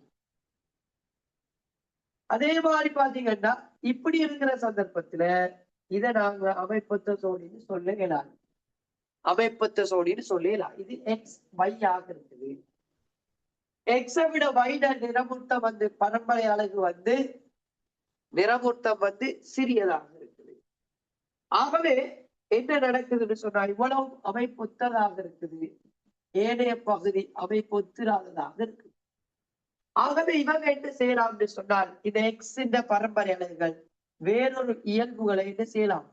அதே மாதிரி பாத்தீங்கன்னா இப்படி இருக்கிற சந்தர்ப்பத்துல இதை நாங்க அமைப்பொத்த சோடின்னு சொல்ல இயலாது. அமைப்பொத்த சோடின்னு சொல்லலாம். இது எக்ஸ் y ஆக இருக்குது. எக்ஸை விட வைட நிறமூர்த்தம் வந்து பரம்பரை அழகு வந்து நிறமூர்த்தம் வந்து சிறியதாக இருக்குது. ஆகவே என்ன நடக்குதுன்னு சொன்னா இவ்வளவு அமைப்பொத்ததாக இருக்குது, ஏனைய பகுதி அமைப்பொத்திராததாக இருக்கு. ஆகவே இவங்க என்ன செய்யலாம்னு சொன்னால் இந்த எக்ஸ் இந்த பரம்பரை அலகுகள் வேறொரு இயல்புகளை என்ன செய்யலாம்?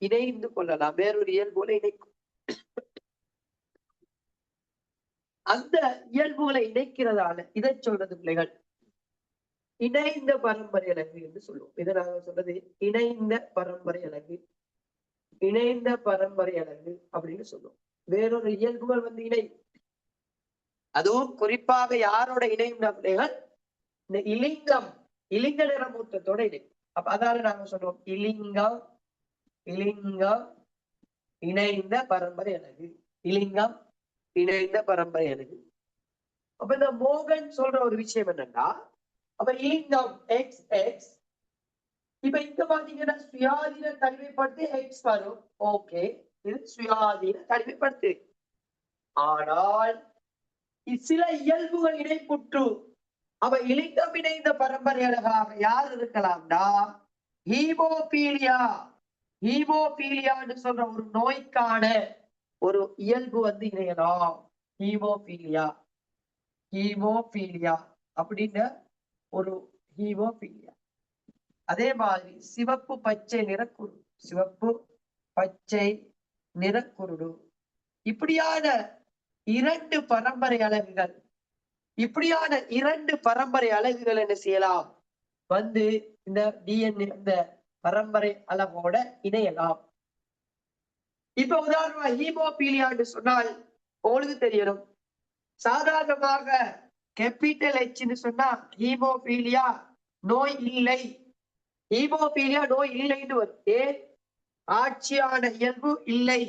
இணைந்து கொள்ளலாம், வேறொரு இயல்புகளை இணைக்கும். அந்த இயல்புகளை இணைக்கிறதால இதை சொல்றது பிள்ளைகள் இணைந்த பரம்பரை அலகு என்று சொல்லுவோம். இதை நாங்க சொல்றது இணைந்த பரம்பரை அலகு, இணைந்த பரம்பரை அலகு அப்படின்னு சொல்லுவோம். வேறொரு இயல்புகள் வந்து இணையும். அதுவும் குறிப்பாக யாரோட இணையும் பிள்ளைகள்? இந்த இலிங்கம், இலிங்க நிறமூர்த்தத்தோட இணையும். அப்ப அதால நாங்க சொல்றோம் இலிங்கம், இலிங்கம் இணைந்த பரம்பரை அலகு, இலிங்கம் இணைந்த பரம்பரை அலகு. அப்ப இந்த மோகன் சொல்ற ஒரு விஷயம் என்னன்னா, அப்ப இலிங்கம் எக்ஸ் எக்ஸ். இப்ப இங்க பாத்தீங்கன்னா சுயாதீன தனிமைப்படுத்தி எக்ஸ் வரும். ஓகே, இது சுயாதீன தனிமைப்படுத்து. ஆனால் சில இயல்புகள் இணைப்புற்று அவ இலிங்கம் இணைந்த பரம்பரை அழகாக யார் இருக்கலாம்னா ஹீமோபீலியா. ஹீமோபீலியான்னு சொல்ற ஒரு நோய்க்கான ஒரு இயல்பு வந்து இணையலாம். ஹீமோபீலியா, ஹீமோபீலியா அப்படின்னு ஒரு ஹீமோபீலியா. அதே மாதிரி சிவப்பு பச்சை நிறக்குருடு, சிவப்பு பச்சை நிறக்குருடு, இப்படியான இரண்டு பரம்பரை அலகுகள், இப்படியான இரண்டு பரம்பரை அலகுகள் என்ன செய்யலாம்? வந்து இந்த டிஎன்ஏ இந்த பரம்பரை அளவோட இணையலாம். இப்ப உதாரணமா ஹீமோபீலியான்னு சொன்னால் உங்களுக்கு தெரியணும், சாதாரணமாக கேபிட்டல் எச்ன்னு சொன்னா ஹீமோபீலியா நோய் இல்லை, ஹீமோபீலியா நோய் இல்லைன்னு வரும். ஏன்? ஆட்சியான இயல்பு இல்லை.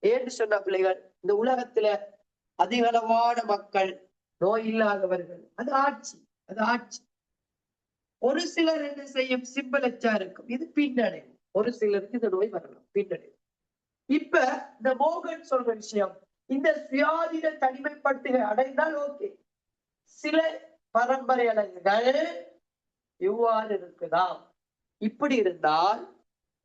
ஏன்னு சொன்ன பிள்ளைகள், இந்த உலகத்துல அதிகளவான மக்கள் நோய் இல்லாதவர்கள், அது ஆட்சி, அது ஆட்சி. ஒரு சிலர் என்ன செய்யும்? சிம்பிள் எச்சா இருக்கும், இது பின்னடைவு. ஒரு சிலருக்கு இந்த நோய் வரலாம், பின்னடைவு. இப்ப இந்த மோகன் சொல்ற விஷயம், இந்த சுயாதீன தனிமைப்படுத்துகை அடைந்தால் ஓகே. சில பரம்பரை அலகுகள் இவ்வாறு இருக்குதாம். இப்படி இருந்தால்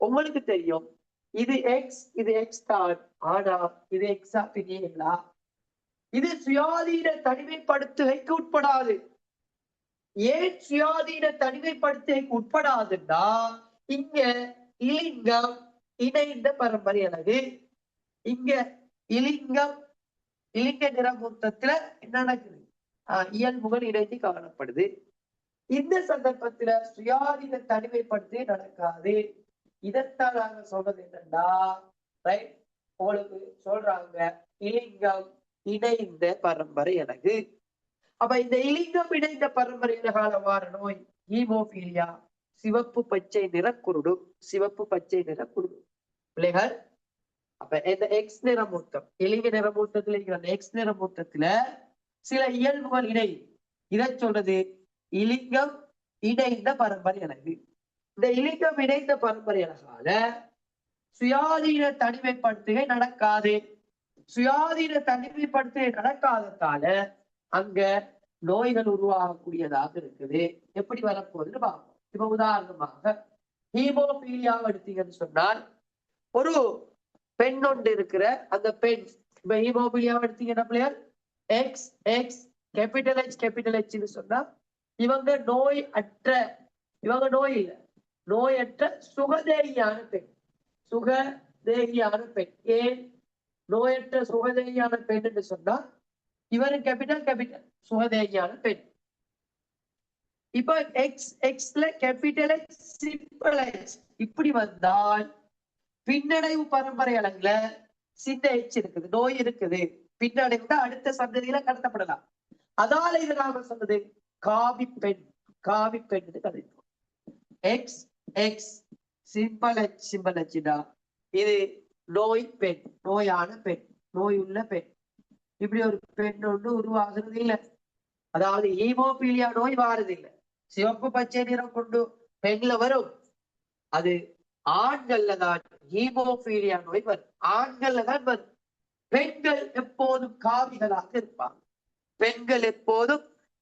உங்களுக்கு தெரியும் இது எக்ஸ், இது எக்ஸ் தான். ஆனா இது எக்ஸா பிரியலா, இது சுயாதீன தனிமைப்படுத்துகைக்கு உட்படாது. ஏன் சுயாதீன தனிமைப்படுத்துகைக்கு உட்படாதுன்னா இங்க இலிங்கம் இணைந்த பரம்பரை அலகு, இங்க இலிங்கம் இலிங்க நிறமூர்த்தத்துல என்ன நடக்குது? இயல்புகள் இணைந்து காணப்படுது. இந்த சந்தர்ப்பத்துல சுயாதீன தனிமைப்படுத்தி நடக்காது. இதைத்தான் நாங்க சொல்றது என்னன்னா, ரைட், உங்களுக்கு சொல்றாங்க இலிங்கம் இணைந்த பரம்பரை அலகு. அப்ப இந்த இலிங்கம் இணைந்த பரம்பரை அலகால வார நோய் ஹீமோபீலியா, சிவப்பு பச்சை நிறக்குருடு, சிவப்பு பச்சை நிறக்குருடு பிள்ளைகள். அப்ப இந்த எக்ஸ் நிறமூர்த்தம், இலிங்க நிறமூர்த்தத்துல இருக்கிற அந்த எக்ஸ் நிறமூர்த்தத்துல சில இயல்புகள் இணை, இதை சொல்றது இலிங்கம் இணைந்த பரம்பரை அலகு. இந்த இலிங்கம் இணைந்த பரம்பரை அலகால சுயாதீன தனிமைப்படுத்துகை நடக்காது. சுயாதீன தனிமைப்படுத்துகை நடக்காததால அங்க நோய்கள் உருவாகக்கூடியதாக இருக்குது. எப்படி வரப்போகுதுன்னு பார்ப்போம். இப்ப உதாரணமாக ஹீமோபீலியாவை எடுத்தீங்கன்னு சொன்னால் ஒரு பெண் ஒன்று இருக்கிற அந்த பெண் இப்ப ஹீமோபீலியாவை எடுத்தீங்கன்னா Pillaiyar X X capital H சொன்னா இவங்க நோய் அற்ற இவங்க நோய் இல்லை நோயற்ற சுகதேகியான பெண் சுகதேகியான பெண் ஏன் நோயற்ற சுகதேகியான பெண் என்று சொன்னா இவரு கேபிட்டல் சுகதேகியான பெண் இப்ப எக்ஸ் எக்ஸ்ல கேபிட்டல் எக்ஸ் சிம்பிள் எக்ஸ் இப்படி வந்தால் பின்னடைவு பரம்பரை அளவுல சின்ன எச் இருக்குது நோய் இருக்குது பின்னடைவு அடுத்த சந்ததியில கடத்தப்படலாம் அதால இது நாம சொன்னது காவி பெண் கதைப்போம் எக்ஸ் எக்ஸ் சிம்பிள் எச்னா இது நோய் பெண் நோயான பெண் நோய் உள்ள பெண் இப்படி ஒரு பெண் ஒன்று உருவாகிறது இல்லை அதாவது ஹீமோபீலியா நோய் வாரது இல்லை சிவப்பு பச்சை நிறம் கொண்டு பெண்ல வரும் அது ஆண்கள்ல தான் ஹீமோபீலியா நோய் வரும் ஆண்கள்ல தான் வரும் பெண்கள் எப்போதும்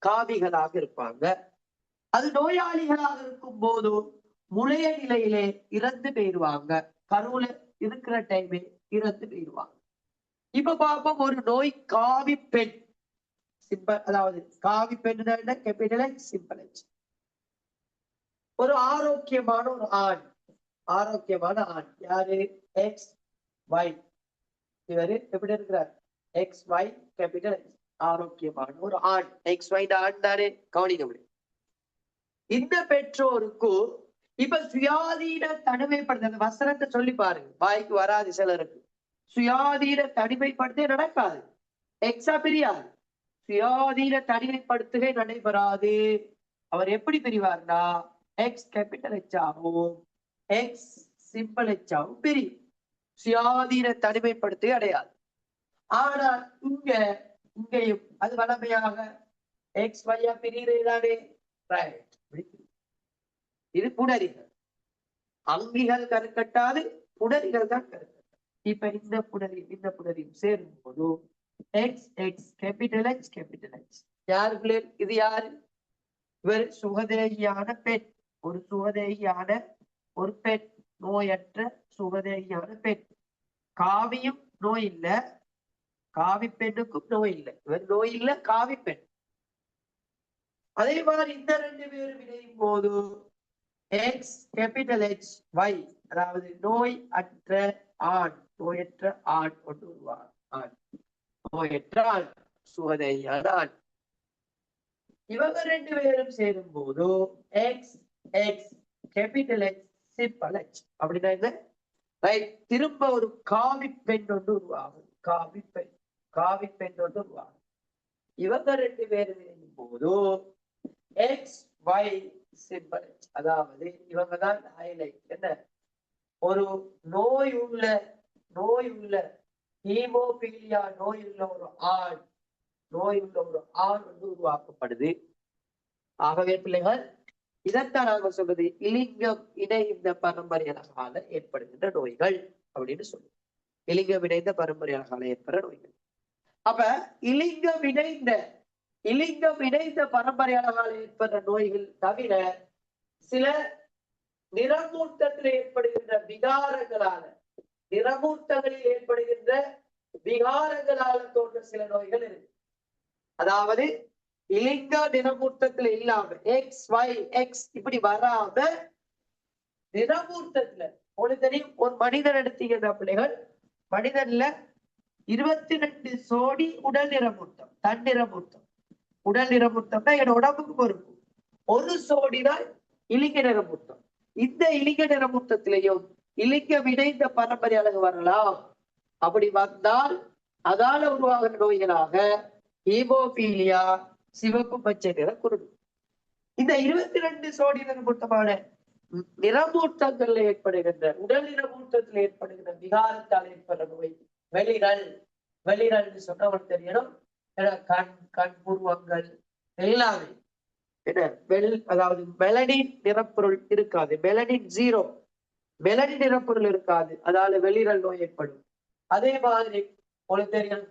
காவிகளாக இருப்பாங்க அது நோயாளிகளாக இருக்கும் போதும் முளைய நிலையிலே இறந்து போயிடுவாங்க கருவுல இருக்கிற டைமே இறந்து போயிடுவாங்க இப்ப பார்ப்போம் ஒரு நோய் காவி பெண் சிம்பிள் அதாவது காவி பெண் கேபிட்டல் சிம்பிள் ஒரு ஆரோக்கியமான யாரு எக்ஸ் ஒய் இவரு எப்படி இருக்கிறார் எக்ஸ் ஒய் கேபிட்டல் ஆரோக்கியமான ஒரு ஆண் எக்ஸ் ஒய் ஆண் தானே கவனிக்க முடியும் இந்த பெற்றோருக்கு இப்ப சுயாதீன தனிமைப்படுத்த அந்த வசனத்தை சொல்லி பாருங்க வாய்க்கு வராது சிலருக்கு சுயாதீன தனிமைப்படுத்த நடக்காது எக்ஸா பிரியாது சுயாதீன தனிமைப்படுத்துகை நடைபெறாது அவர் எப்படி பிரிவார்னா எக்ஸ் கேபிட்டல் எச் ஆகும் எக்ஸ் சிம்பிள் எச் ஆகும் பிரியும் சுயாதீன தனிமைப்படுத்த அடையாது ஆனால் இங்கேயும் அது வளமையாக எக்ஸ் ஒய்யா பிரிகிறதானே இது புணரிகள் அங்கிகள் கருக்கட்டாது புணரிகள் தான் கருக்கட்டாது இப்ப இந்த புணரியும் சேரும் போது எக்ஸ் எக்ஸ் கேபிட்டல் எச் யாரு இது யாரு இவர் சுகதேகியான பெண் ஒரு சுகதேகியான ஒரு பெண் நோயற்ற சுகதேகியான பெண் காவியும் நோய் இல்ல காவி பெண்ணுக்கும் நோய் இல்லை இவர் நோய் இல்ல காவி பெண் அதே மாதிரி இந்த ரெண்டு பேரும் இணையும் போது எக்ஸ் கேபிட்டல் எச் ஒய் அதாவது நோய் அற்ற ஆண் நோயற்ற ஆண் கொண்டு உருவாகும் நோயற்ற ஆண் சுகதேகியான ஆண் இவங்க ரெண்டு பேரும் சேரும் போது X X capital X simple H அப்படின்னா என்ன ரைட் திரும்ப ஒரு காவி பெண் ஒன்று உருவாகும் காவி பெண் ஒன்று உருவாகும் இவங்க ரெண்டு பேரும் இணையும் போது எக்ஸ் ஒய் சிம்பிள் எச் அதாவது இவங்கதான் ஹைலைட் என்ன ஒரு நோய் உள்ள ஹீமோபீலியா நோய் உள்ள ஒரு ஆண் வந்து உருவாக்கப்படுது ஆகவே பிள்ளைகள் இதைத்தான் நாங்க சொல்றது இலிங்கம் இணைந்த பரம்பரையால ஏற்படுகின்ற நோய்கள் அப்படின்னு சொல்லுவோம் இலிங்கம் இணைந்த பரம்பரையால ஏற்படுற நோய்கள் அப்ப இலிங்கம் இணைந்த பரம்பரையால ஏற்படுற நோய்கள் தவிர சில நிறமூர்த்தத்தில் ஏற்படுகின்ற நிறமூர்த்தங்களில் ஏற்படுகின்ற விகாரங்களால தோன்ற சில நோய்கள் இருக்கு அதாவது இலிங்க நிறமூர்த்தத்துல இல்லாம எக்ஸ் ஒய் எக்ஸ் இப்படி வராம நிறமூர்த்தத்துல உங்களுக்கு தெரியும் ஒரு மனிதன் எடுத்தீங்கன்னா பிள்ளைகள் மனிதன்ல 22 சோடி உடல் நிறமூர்த்தம் தன் நிறமூர்த்தம் உடல் நிறமூர்த்தம்னா என் உடம்புக்கு பொறுப்பு ஒரு சோடி தான் இலிங்க நிறமூர்த்தம் இந்த இலிங்க நிறமூர்த்தத்திலையும் இலிங்கம் இணைந்த பரம்பரையாக வரலாம் அப்படி வந்தால் அதால உருவாகிற நோய்களாக ஹீமோபீலியா சிவப்பு பச்சை நிற குருடு இந்த 22 சோடி நிறமூர்த்தமான நிறமூர்த்தங்கள்ல ஏற்படுகின்ற உடல் நிறமூர்த்தத்தில் ஏற்படுகின்ற விகாரத்தால் ஏற்படுற நோய் வெளிரல் சொன்னவன் தெரியணும் கண் புருவங்கள் எல்லாமே என்ன அதாவது மெலனின் நிறப்பொருள் இருக்காது மெலனின் 0 மெலனின் நிறப்பொருள் இருக்காது அதால வெளிரல் நோய் ஏற்படும் அதே மாதிரி உங்களுக்கு தெரியும்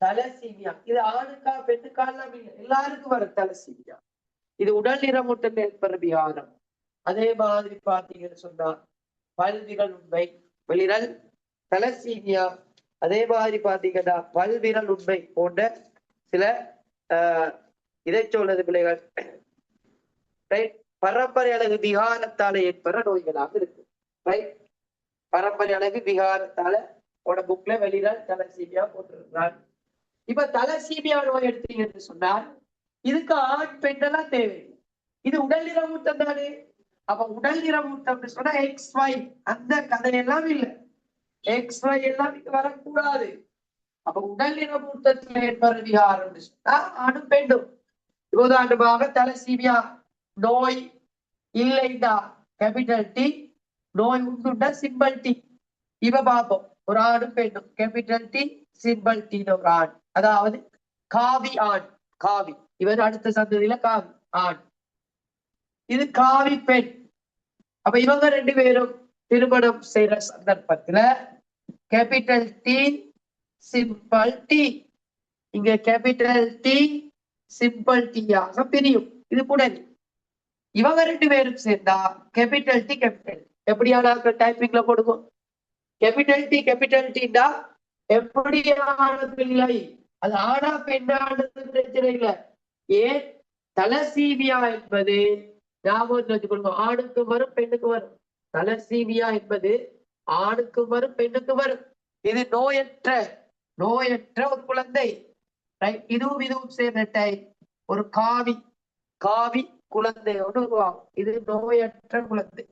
தலசீமியா இது ஆணுக்கா பெண்ணுக்கா எல்லாம் இல்லை எல்லாருக்கும் வர தலசீமியா இது உடல் நிறமூட்டத்தில் ஏற்படுற விகாரம் அதே மாதிரி பாத்தீங்கன்னு சொன்னா பல்விரல் உண்மை வெளிரல் தலசீமியா, அதே மாதிரி பாத்தீங்கன்னா பல்விரல் உண்மை போன்ற சில இதை சொல்றது பிள்ளைகள் பரம்பரை அளவு விகாரத்தால ஏற்படுற நோய்களாக இருக்கு. ரைட், பரம்பரை அளவு விகாரத்தால புக்ல வெளிரல் தலசீமியா போட்டிருக்கிறார். இப்ப தலசீமியா நோய் எடுத்தீங்கன்னு சொன்னால் இதுக்கு ஆண் பெண்ணெல்லாம் தேவை. இது உடல் நிறமூட்டம் தானே. அப்ப உடல் நிறமூட்டம் சொன்னா XY அந்த கதையெல்லாம் இல்லை. XY எல்லாம் இங்க வரக்கூடாது. அப்ப உடல் நிறமூட்டத்தில் ஏற்படுற விகாரம் சொன்னா ஆணும் பெண்ணும். உதாரணமாக தலசீமியா நோய் இல்லைண்டா கேபிட்டல் டி, நோய் உண்டுண்டா சிம்பிள் டி. இப்ப பார்ப்போம், ஒரு ஆணும் பெண்ணும் கேபிட்டல் டி சிம்பிள் டி ஒரு ஆண், அதாவது காவி ஆண். காவி இவர் அடுத்த சந்ததியில காவி ஆண், இது காவி பெண். அப்ப இவங்க ரெண்டு பேரும் திருமணம் செய்யற சந்தர்ப்பத்துல கேபிட்டல் டி சிம்பிள் டி, இங்க கேபிட்டல் டி சிம்பிள் டியாக பிரியும். இது புடனி. இவங்க ரெண்டு பேரும் சேர்ந்தா கேபிட்டல் டி கேபிட்டல் எப்படியான டைப்பிங்ல கொடுக்கும். கேபிட்டல் டிண்டா எப்படியானது இல்லை, அது ஆனா பெண்ணானது பிரச்சனை இல்லை. ஏன் தலசீமியா என்பது ஞாபகத்தில் வச்சுக்கொள்ளும், ஆணுக்கு வரும் பெண்ணுக்கு வரும். தலசீமியா என்பது ஆணுக்கு வரும் பெண்ணுக்கு வரும். இது நோயற்ற ஒரு குழந்தை. இதுவும் சேர்ந்த ஒரு காவி குழந்தையோடு உருவாகும். இது நோயற்ற குழந்தை,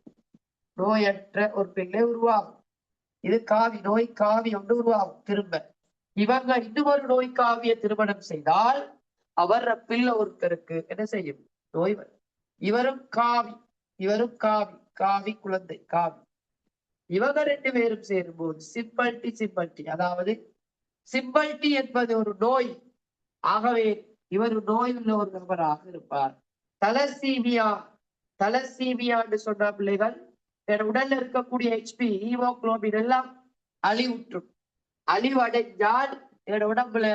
நோயற்ற ஒரு பிள்ளை உருவாகும். இது காவி ஒன்று உருவாகும். திரும்ப இவங்க இன்னொரு நோய் காவிய திருமணம் செய்தால் அவர் பிள்ளை ஒருத்தருக்கு என்ன செய்யும், நோய் வரும். இவரும் காவி குழந்தை காவி. இவங்க ரெண்டு பேரும் சேரும்போது சிம்பிள் டி, அதாவது சிம்பிள் டி என்பது ஒரு நோய். ஆகவே இவர் நோய் உள்ள ஒரு நபராக இருப்பார். தலசீமியான்னு சொன்ன பிள்ளைகள் உடல்ல இருக்கக்கூடிய HP ஹீமோகுளோபின் எல்லாம் அழிவுற்றும். அழிவடைஞ்சால் என்னோட உடம்புல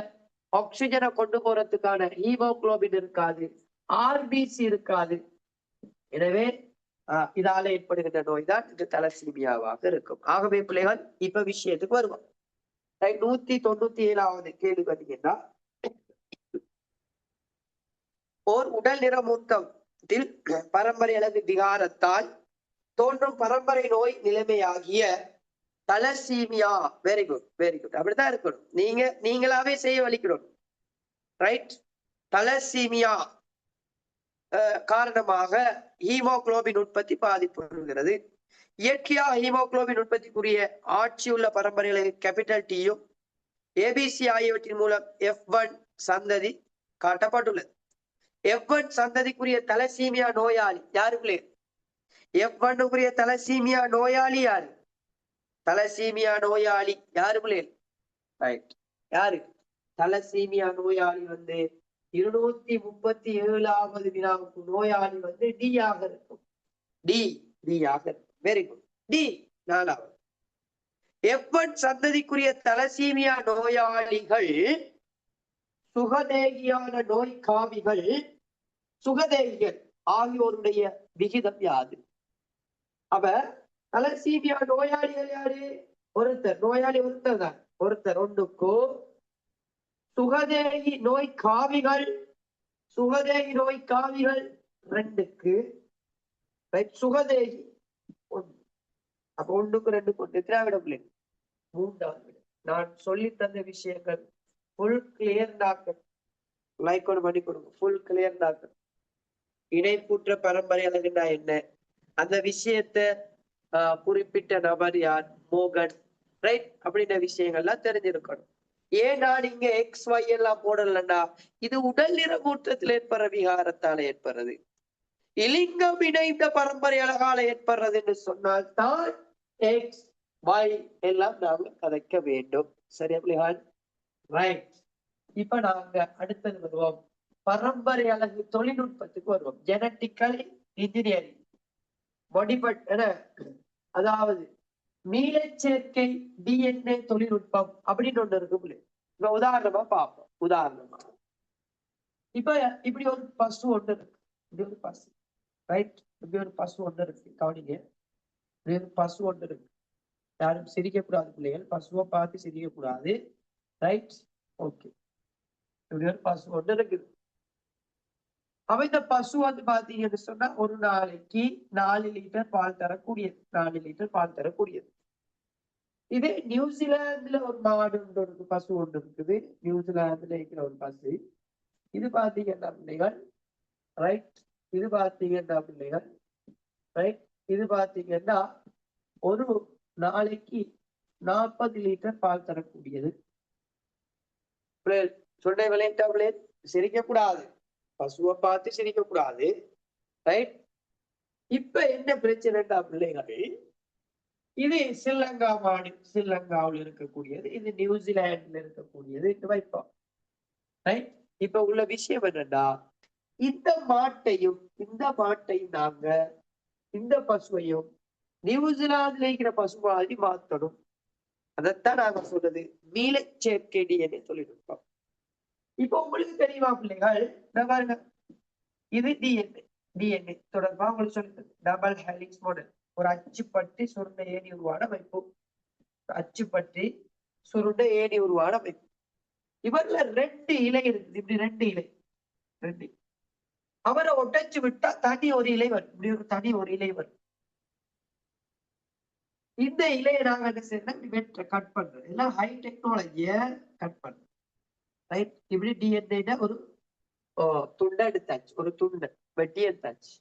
ஆக்சிஜனை கொண்டு போறதுக்கான ஹீமோகுளோபின் இருக்காது, RBC இருக்காது. எனவே இதால ஏற்படுகின்ற நோய் தான் இது தலசீமியாவாக இருக்கும். ஆகவே பிள்ளைகள் இப்ப விஷயத்துக்கு வருவோம். 197வது கேள்வி பார்த்தீங்கன்னா, ஓர் உடல் நிறமூட்டத்தில் பரம்பரை அல்லது விகாரத்தால் தோன்றும் பரம்பரை நோய் நிலைமையாகிய தலசீமியா. வெரி குட் அப்படித்தான் இருக்கணும். நீங்களாவே செய்ய வலிக்கணும். ரைட், தலசீமியா காரணமாக ஹீமோகுளோபின் உற்பத்தி பாதிப்புகிறது. இயற்கையாக ஹீமோகுளோபின் உற்பத்திக்குரிய ஆட்சியுள்ள பரம்பரைகளை கேபிட்டல் டியும் ABC ஆகியவற்றின் மூலம் F1 சந்ததி காட்டப்பட்டுள்ளது. F1 சந்ததிக்குரிய தலசீமியா நோயாளி யாரு பிள்ளை? F1 தலசீமியா நோயாளி யாரு? தலசீமியா நோயாளி யாரு பிள்ளை? ரைட், யாரு? தலசீமியா நோயாளி 237வது வினாவுக்கு நோயாளி டி ஆக இருக்கும். டி ஆக இருக்கும். Very good. டி 4வது. F1 சந்ததிக்குரிய தலசீமியா நோயாளிகள் சுகதேகியான நோய் காவிகள் சுகதேகிகள் ஆகியோருடைய விகிதம் யாது? அப்ப தலசீமியா நோயாளிகள் யாரு? நோயாளி ஒருத்தர் தான். ஒன்றுக்கு சுகதேகி நோய் காவிகள் 2க்கு சுகதேகி 1. அப்ப 1க்கு 2க்கு 1 திராவிட பிள்ளை 3வது. நான் சொல்லி தந்த விஷயங்கள் ஃபுல் கிளியர் டாக்டர் லைக் ஒன்று பண்ணி கொடுங்க. ஃபுல் கிளியர் டாக்டர் இணைப்புற்ற பரம்பரை அழகுனா என்ன, அந்த விஷயத்த குறிப்பிட்ட நபர் யார், மோகன், ரைட், அப்படின்ற விஷயங்கள்லாம் தெரிஞ்சிருக்கணும். ஏன்னா நீங்க XY எல்லாம் போடலன்னா இது உடல் நிறமூற்றத்தில் ஏற்படுற விகாரத்தால ஏற்படுறது. இலிங்கம் இணைந்த பரம்பரை அழகால ஏற்படுறதுன்னு சொன்னால் தான் XY எல்லாம் நாம கதைக்க வேண்டும். சரியா பிள்ளைகள்? ரைட். இப்ப நாங்க அடுத்தது வருவோம், பரம்பரை அழகு தொழில்நுட்பத்துக்கு வருவோம். ஜெனட்டிக்கல் இன்ஜினியரிங் அதாவது மீளச்சேர்க்கை DNA தொழில்நுட்பம் அப்படின்னு ஒண்ணு இருக்கு. இப்ப உதாரணமா பார்ப்போம். இப்ப இப்படி ஒரு பசு ஒண்ணு இருக்கு. இது ஒரு பசு, ரைட்? இப்படி ஒரு பசு ஒன்று இருக்கு, கவனிங்க. இப்படி ஒரு பசு ஒன்று இருக்கு. யாரும் சிரிக்கக்கூடாது பிள்ளைகள், பசுவை பார்த்து சிரிக்கக்கூடாது. Right, okay. இப்படி ஒரு பசு ஒன்று இருக்குது. அவ இந்த பசு வந்து பாத்தீங்கன்னு சொன்னா ஒரு நாளைக்கு 4 லிட்டர் பால் தரக்கூடியது. 4 லிட்டர் பால் தரக்கூடியது. இதே நியூசிலாந்துல ஒரு மாடு ஒன்று, பசு ஒன்று இருக்குது. நியூசிலாந்துல இருக்கிற ஒரு பசு. இது பாத்தீங்கன்னா பிள்ளைகள், ரைட், இது பாத்தீங்கன்னா பிள்ளைகள், ரைட், இது பாத்தீங்கன்னா ஒரு நாளைக்கு 40 லிட்டர் பால் தரக்கூடியது. சொன்ன விளையாட்டாப்ளே, சிரிக்கக்கூடாது, பசுவை பார்த்து சிரிக்கக்கூடாது. ரைட். இப்ப என்ன பிரச்சனைடா பிள்ளைகள், இது ஸ்ரீலங்கா மாடு, ஸ்ரீலங்காவில் இருக்கக்கூடியது, இது நியூசிலாந்துல இருக்கக்கூடியது வைப்போம். ரைட். இப்ப உள்ள விஷயம் என்னன்னா, இந்த மாட்டையும் நாங்க இந்த பசுவையும் நியூசிலாந்துல இருக்கிற பசு மாதிரி மாத்தணும். அதைத்தான் நாங்க சொல்றது மீளச்சேர்க்கை டிஎன்ஏ தொழில்நுட்பம். இப்ப உங்களுக்கு தெரியுமா பிள்ளைகள், பாருங்க, இது டிஎன்ஏ தொடர்பா உங்களுக்கு சொல்லுது. டபுள் ஹெலிக்ஸ் மாடல், ஒரு அச்சுப்பட்டி சுருண்ட ஏணி உருவான அமைப்பு. அச்சுப்பட்டி சுருண்ட ஏணி உருவான அமைப்பு. இவர்ல 2 இலை இருக்குது. இப்படி 2 இலை, 2. அவரை உடைச்சு விட்டா தனி ஒரு இலை வரும். இப்படி ஒரு தனி ஒரு இலை வரும். இந்த இலையை நாங்க என்ன செய்யணும், கட் பண்றோம். எல்லாம் ஹை டெக்னாலஜிய கட் பண்றோம். ரைட். இப்படி டிஎன்ஏ ஒரு துண்டை எடுத்தாச்சு, ஒரு துண்டை வெட்டி எடுத்தாச்சு.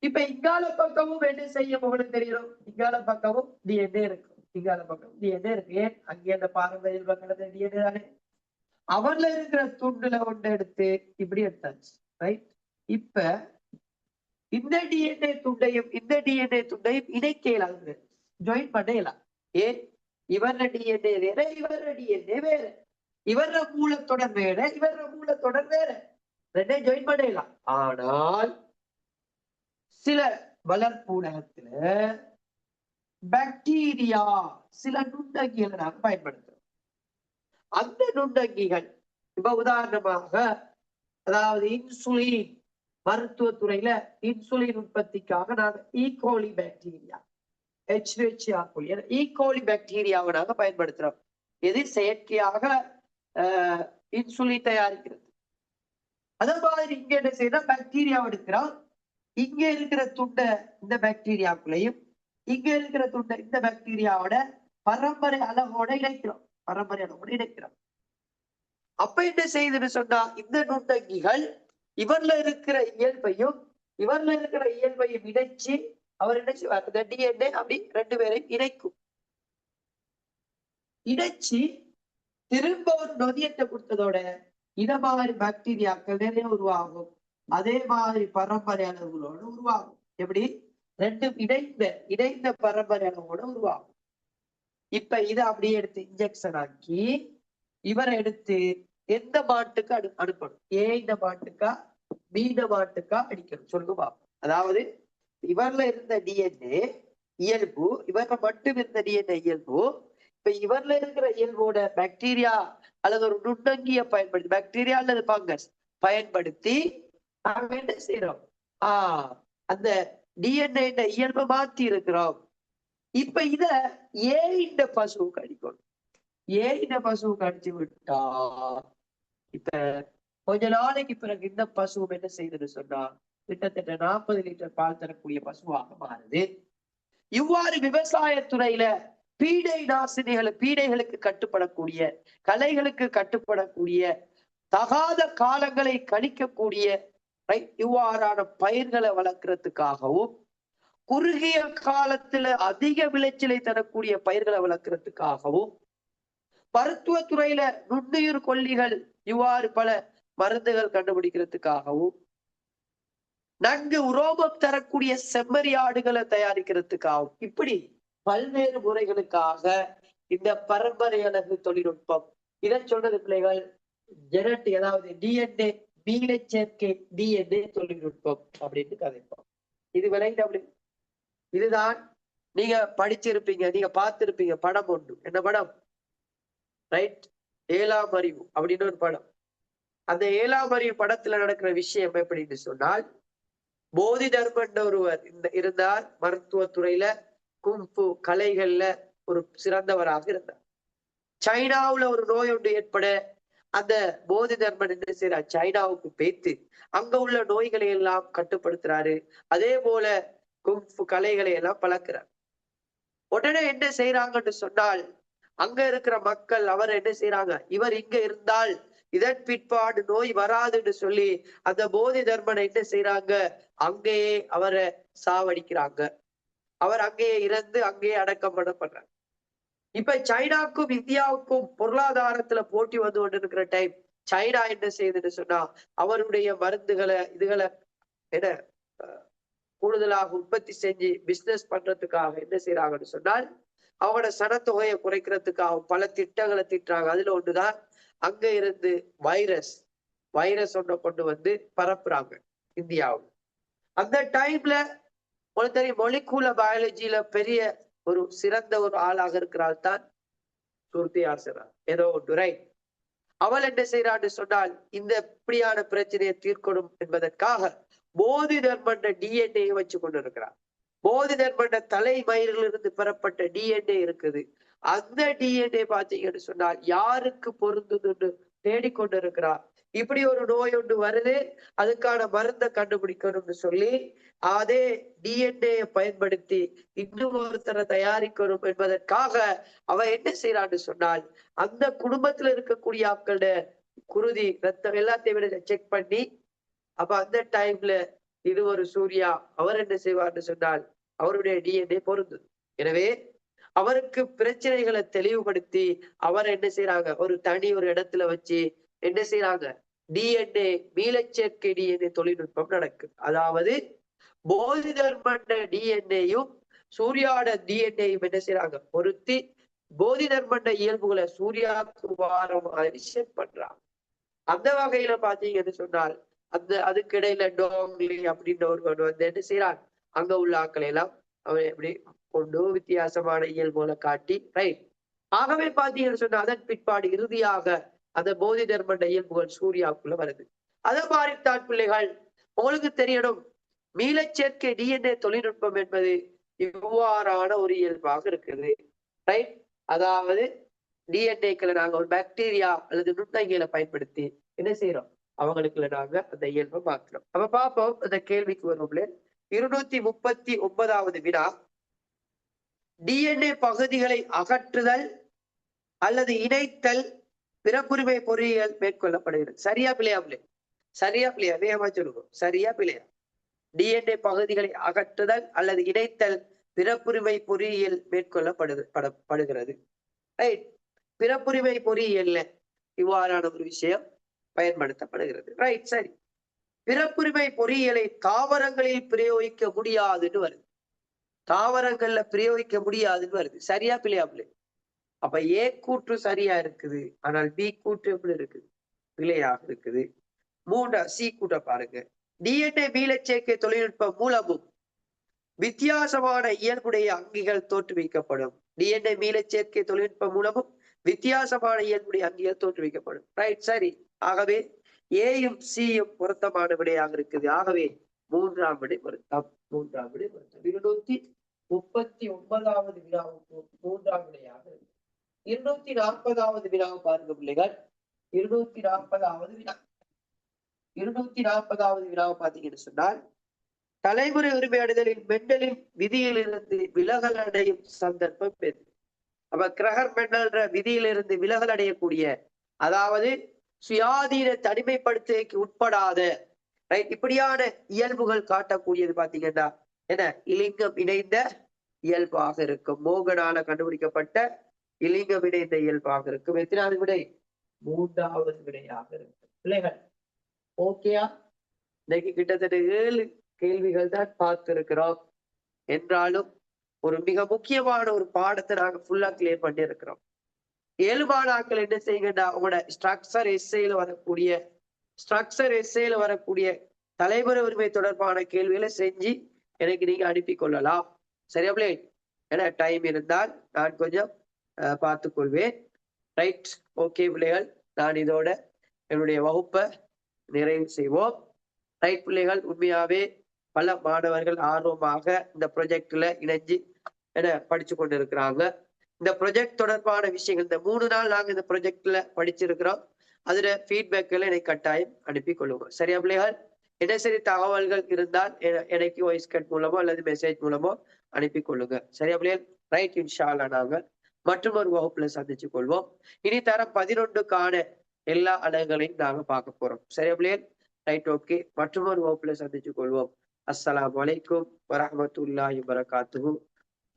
இப்ப இங்கால பக்கமும் என்ன செய்யும் உங்களுக்கு தெரியும், இங்கால பக்கமும் டிஎன்ஏ இருக்கும். இங்கால பக்கம் டிஎன்ஏ இருக்கு. ஏன், அங்கே அந்த பாரம்பரிய பக்கத்துல டிஎன்ஏ தானே. அவர்ல இருக்கிற துண்டுல ஒன்று எடுத்து இப்படி எடுத்தாச்சு. ரைட். இப்ப இந்த டிஎன்ஏ துண்டையும் இந்த டிஎன்ஏ துண்டையும் இணைக்கலாம், ஜாயின் பண்ணலாம். ஏன், இவர டிஎன்ஏ வேற, இவர டிஎன்ஏ வேற, இவர மூலத்தொடர் வேற, இவர மூலத்தொடர் வேற, 2 ஜாயின் பண்ணலாம். ஆனால் சில வளர்ப்பூடகத்துல பாக்டீரியா சில நுண்ணங்கிகளை நாங்க பயன்படுத்துறோம். அந்த நுண்ணங்கிகள் இப்ப உதாரணமாக, அதாவது இன்சுலின், மருத்துவத்துறையில இன்சுலின் உற்பத்திக்காக நாங்க ஈகோலி பாக்டீரியா, ஈகோலி பாக்டீரியாவை நாங்க பயன்படுத்துறோம். எது செயற்கையாக இன்சுலின் தயாரிக்கிறது. அதே மாதிரி இங்க என்ன செய்யணும், பாக்டீரியாவை எடுக்கிறோம். இங்க இருக்கிற துண்டை இந்த பாக்டீரியாக்குள்ளையும், இங்க இருக்கிற துண்டை இந்த பாக்டீரியாவோட பரம்பரை அளவோட இணைக்கிறோம். பரம்பரை அளவோட இணைக்கிறோம். அப்ப என்ன செய்யுதுன்னு சொன்னா, இந்த நுண்ணங்கிகள் இவர்ல இருக்கிற இயல்பையும் இணைச்சு அவர் என்ன செய்வார், இந்த டிஎன்ஏ அப்படி 2 பேரையும் இணைக்கும். இணைச்சு திரும்ப ஒரு நொதியத்தை கொடுத்ததோட இத மாதிரி பாக்டீரியாக்கள் நிறைய உருவாகும். அதே மாதிரி பரம்பரை அளவுகளோடு உருவாகும். எப்படி, 2 இணைந்த பரம்பரை அளவோட உருவாகும். இப்ப இதை அப்படியே எடுத்து இன்ஜெக்ஷன் ஆக்கி இவரை எடுத்து எந்த மாட்டுக்கு அனுப்பணும், ஏ இந்த மாட்டுக்கா பி இந்த மாட்டுக்கா அடிக்கணும், சொல்லுங்க பாப்போம். அதாவது இவர்ல இருந்த டிஎன்ஏ இயல்பு, இவர்ல மட்டும் இருந்த டிஎன்ஏ இயல்பு, இப்ப இவர்ல இருக்கிற இயல்போட பாக்டீரியா அல்லது ஒரு நுண்ணங்கிய பயன்படுத்தி, பாக்டீரியா அல்லது பங்கஸ் பயன்படுத்தி நாங்க என்ன செய்யறோம், அந்த டிஎன்ஏ இயல்பை மாத்தி இருக்கிறோம். இப்ப இத ஏ இந்த பசுவுக்கு அடிக்கணும். ஏ இந்த பசுவுக்கு அடிச்சு விட்டா இப்ப கொஞ்ச நாளைக்கு பிறகு இந்த பசுவும் என்ன செய்யுதுன்னு சொன்னா கிட்டத்தட்ட 40 லிட்டர் பால் தரக்கூடிய பசுவாக மாறுது. இவ்வாறு விவசாயத்துறையில பீடை நாசினிகளை, பீடைகளுக்கு கட்டுப்படக்கூடிய, களைகளுக்கு கட்டுப்படக்கூடிய, தகாத காலங்களை கணிக்கக்கூடிய இவ்வாறான பயிர்களை வளர்க்கறதுக்காகவும், குறுகிய காலத்துல அதிக விளைச்சலை தரக்கூடிய பயிர்களை வளர்க்கறதுக்காகவும், மருத்துவத்துறையில நுண்ணுயிர் கொல்லிகள் இவ்வாறு பல மருந்துகள் கண்டுபிடிக்கிறதுக்காகவும், நன்கு உரோமம் தரக்கூடிய செம்மறி ஆடுகளை தயாரிக்கிறதுக்காகவும், இப்படி பல்வேறு முறைகளுக்காக இந்த பரம்பரை அழகு தொழில்நுட்பம், இதை சொல்றது பிள்ளைகள் ஜெனட்டிக், அதாவது டிஎன்ஏ மீளச்சேர்க்கை டிஎன்ஏ தொழில்நுட்பம் அப்படின்னு கதைப்போம். இது விளையாட்டு. இதுதான் நீங்க படிச்சிருப்பீங்க, நீங்க பார்த்திருப்பீங்க படம் ஒன்று. என்ன படம், ரைட், 7ஆம் அறிவு அப்படின்னு ஒரு படம். அந்த 7ஆம் அறிவு படத்துல நடக்கிற விஷயம் எப்படின்னு சொன்னால், போதி தர்மன் ஒருவர் இருந்தார், மருத்துவத்துறையில குங்ஃபு கலைகள்ல ஒரு சிறந்தவராக இருந்தார். சைனாவுல ஒரு நோய் ஒன்று ஏற்பட அந்த போதி தர்மன் என்ன செய்யறார், சைனாவுக்கு பேத்து அங்க உள்ள நோய்களை எல்லாம் கட்டுப்படுத்துறாரு. அதே போல குங்ஃபு கலைகளை எல்லாம் பழக்கிறார். உடனே என்ன செய்யறாங்கன்னு சொன்னால், அங்க இருக்கிற மக்கள் அவர் என்ன செய்யறாங்க, இவர் இங்க இருந்தால் இதன் பிற்பாடு நோய் வராதுன்னு சொல்லி அந்த போதி தர்மனை என்ன செய்யறாங்க, அங்கேயே அவரை சாவடிக்கிறாங்க. அவர் அங்கேயே இறந்து அங்கேயே அடக்கம் பண்ணப்படுறார். இப்ப சைனாக்கும் இந்தியாவுக்கும் பொருளாதாரத்துல போட்டி வந்து கொண்டு இருக்கிற டைம், சைனா என்ன செய்யுதுன்னு சொன்னா அவருடைய மருந்துகளை இதுகளை என்ன கூடுதலாக உற்பத்தி செஞ்சு பிசினஸ் பண்றதுக்காக என்ன செய்யறாங்கன்னு சொன்னால், அவங்களோட சனத்தொகையை குறைக்கிறதுக்காக பல திட்டங்களை திட்டுறாங்க. அதுல ஒண்ணுதான் அங்க இருந்து வைரஸ் ஒன்றை கொண்டு வந்து பரப்புறாங்க இந்தியாவில். அந்த டைம்ல உங்களுக்கு தெரியும், மொலிகுல பயாலஜில பெரிய ஒரு சிறந்த ஒரு ஆளாக இருக்கிறாள் தான் சுருதி ஆர்சனா, ஏதோ ஒன்று ரைட். அவள் என்ன செய்யறான்னு சொன்னால், இந்த இப்படியான பிரச்சனையை தீர்க்கணும் என்பதற்காக போதி தர்மன் டிஎன்ஏ வச்சு கொண்டு இருக்கிறார். போதி தர்மன் தலைமயிரிலிருந்து பெறப்பட்ட டிஎன்ஏ இருக்குது. அந்த டிஎன்ஏ பாத்தீங்கன்னு சொன்னால் யாருக்கு பொருந்துன்னு தேடிக்கொண்டு இருக்கிறார். இப்படி ஒரு நோய் ஒன்று வருது, அதுக்கான மருந்தை கண்டுபிடிக்கணும்னு சொல்லி அதே டிஎன்ஏ பயன்படுத்தி இன்னும் ஒருத்தரை தயாரிக்கணும் என்பதற்காக அவ என்ன செய்யறான்னு சொன்னால், அந்த குடும்பத்துல இருக்கக்கூடிய ஆட்களோட குருதி ரத்தம் எல்லாத்தையும் விட செக் பண்ணி, அப்ப அந்த டைம்ல இது ஒரு சூர்யா, அவர் என்ன செய்வார்னு சொன்னால் அவருடைய டிஎன்ஏ பொருந்தது. எனவே அவருக்கு பிரச்சனைகளை தெளிவுபடுத்தி அவர் என்ன செய்யறாங்க, ஒரு தனி ஒரு இடத்துல வச்சு என்ன செய்யறாங்க, டிஎன்ஏ மீளச்சேர்க்கை டிஎன்ஏ தொழில்நுட்பம் நடக்குது. அதாவது போதி தர்மன் டிஎன்ஏயும் சூர்யாவோட டிஎன்ஏயும் என்ன செய்யறாங்க பொருத்தி போதி தர்மன் இயல்புகளை சூர்யாவுக்கு வாரம் செட் பண்றாங்க. அந்த வகையில பாத்தீங்கன்னு சொன்னால் அதுக்கு இடையில டோங்லி அப்படின்ற ஒருவன் வந்து என்ன செய்யறான், அங்க உள்ள ஆக்களை எல்லாம் அவன் எப்படி கொண்டு வித்தியாசமான இயல்புகளை காட்டி ரைட். ஆகவே பாத்தீங்கன்னு சொன்னா அதன் பிற்பாடு இறுதியாக அந்த போதி தர்மன் இயல்புகள் சூர்யாவுக்குள்ள வருது. அதை மாதிரித்தான் பிள்ளைகள் உங்களுக்கு தெரியணும், மீளச்சேர்க்கை டிஎன்ஏ தொழில்நுட்பம் என்பது இவ்வாறான ஒரு இயல்பாக இருக்குது ரைட். அதாவது டிஎன்ஏக்களை நாங்க ஒரு பாக்டீரியா அல்லது நுண்ணங்கிகளை பயன்படுத்தி என்ன செய்யறோம், அவங்களுக்குள்ள நாங்க அந்த இயல்பை பார்க்கிறோம். அப்ப பார்ப்போம், அந்த கேள்விக்கு வரும்ல 239வது வினா, டிஎன்ஏ பகுதிகளை அகற்றுதல் அல்லது இணைத்தல் பிறப்புரிமை பொறியியல் மேற்கொள்ளப்படுகிறது. சரியா பிள்ளையா? சரியா பிள்ளையா? வேகமா சொல்லுவோம், சரியா பிள்ளையா? டிஎன்ஏ பகுதிகளை அகற்றுதல் அல்லது இணைத்தல் பிறப்புரிமை பொறியியல் மேற்கொள்ளப்படுகிறது ரைட். பிறப்புரிமை பொறியியல்ல இவ்வாறான ஒரு விஷயம் பயன்படுத்தப்படுகிறது ரைட். சரி, பிறப்புரிமை பொறியியலை தாவரங்களில் பிரயோகிக்க முடியாதுன்னு வருது, தாவரங்கள்ல பிரயோகிக்க முடியாதுன்னு வருது. சரியா பிள்ளையா? அப்ப ஏ கூற்று சரியா இருக்குது, ஆனால் பி கூற்று எப்படி இருக்குது, பிழையாக இருக்குது. சி கூட்ட பாருங்க, டிஎன்ஏ மீளச்சேர்க்கை தொழில்நுட்பம் மூலமும் வித்தியாசமான இயல்புடைய அங்கிகள் தோற்றுவிக்கப்படும். டிஎன்ஏ மீளச்சேர்க்கை தொழில்நுட்பம் மூலமும் வித்தியாசமான இயல்புடைய அங்கிகள் தோற்றுவிக்கப்படும் ரைட். சரி, ஆகவே ஏயும் சியும் பொருத்தமான விடையாக இருக்குது. ஆகவே மூன்றாம் விடை பொருத்தம். 239வது வினாவுக்கு மூன்றாம் விடையாக இருக்கு. 240வது வினாவை பாருங்க பிள்ளைகள். 240வது வினா, 240வது வினாவை பார்த்தீங்கன்னு சொன்னால், தலைமுறை உரிமையாடுதலின் மெண்டலின் விதியிலிருந்து விலகல் அடையும் சந்தர்ப்பம் எது? அப்ப கிரகர் மெண்டல்ன்ற விதியிலிருந்து விலகல் அடையக்கூடிய, அதாவது சுயாதீன தனிமைப்படுத்துகைக்கு உட்படாத ரைட் இப்படியான இயல்புகள் காட்டக்கூடியது பாத்தீங்கன்னா என்ன, இலிங்கம் இணைந்த இயல்பாக இருக்கும். மோகனால கண்டுபிடிக்கப்பட்ட இலிங்கம் இணைந்த இயல்பாக இருக்கும். எத்தனாவது விடை? மூன்றாவது விடையாக இருக்கும் பிள்ளைகள். ஓகேயா? இன்னைக்கு கிட்டத்தட்ட 7 கேள்விகள் தான் பார்த்திருக்கிறோம். என்றாலும் ஒரு மிக முக்கியமான ஒரு பாடத்தை நாங்க ஃபுல்லா கிளியர் பண்ணி இருக்கிறோம். 7 மாணாக்கள் என்ன செய்யுங்கன்னா, உங்களோட ஸ்ட்ரக்சர் எஸ்ஏல வரக்கூடிய தலைமுறை உரிமை தொடர்பான கேள்விகளை செஞ்சு எனக்கு நீங்க அனுப்பி கொள்ளலாம். சரியா பிள்ளை? ஏன்னா டைம் இருந்தால் நான் கொஞ்சம் பார்த்துக் கொள்வேன் ரைட். ஓகே பிள்ளைகள், நான் இதோட என்னுடைய வகுப்பை நிறைவு செய்வோம் ரைட் பிள்ளைகள். உண்மையாவே பல மாணவர்கள் ஆர்வமாக இந்த ப்ரொஜெக்ட்ல இணைஞ்சு படிச்சு கொண்டு இருக்கிறாங்க. இந்த ப்ரொஜெக்ட் தொடர்பான விஷயங்கள் இந்த 3 நாள் நாங்க இந்த ப்ரொஜெக்ட்ல படிச்சிருக்கிறோம். அதுல ஃபீட்பேக்களை எனக்கு கட்டாயம் அனுப்பி கொள்ளுங்க. சரியா பிள்ளைகள்? என்ன சரி தகவல்கள் இருந்தால் எனக்கு வாய்ஸ் கட் மூலமோ அல்லது மெசேஜ் மூலமோ அனுப்பி கொள்ளுங்க. சரியா பிள்ளைகள்? ரைட், இன்ஷா அல்லாஹ் நாங்க மற்றும் ஒரு வகுப்புல சந்திச்சு கொள்வோம். இனி தரம் 11க்கான எல்லா அலகுகளையும் நாங்க பார்க்க போறோம். சரியா பிள்ளைகள்? Right, okay. மற்றும் ஒரு வகுப்புல சந்திச்சு கொள்வோம். அஸ்ஸலாமு அலைக்கும் வரஹ்மத்துல்லாஹி வபரகாத்துஹு.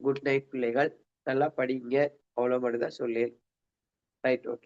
குட் நைட் பிள்ளைகள். நல்லா படிங்க. அவ்வளவு மட்டும்தான் சொல்லி. Right, okay.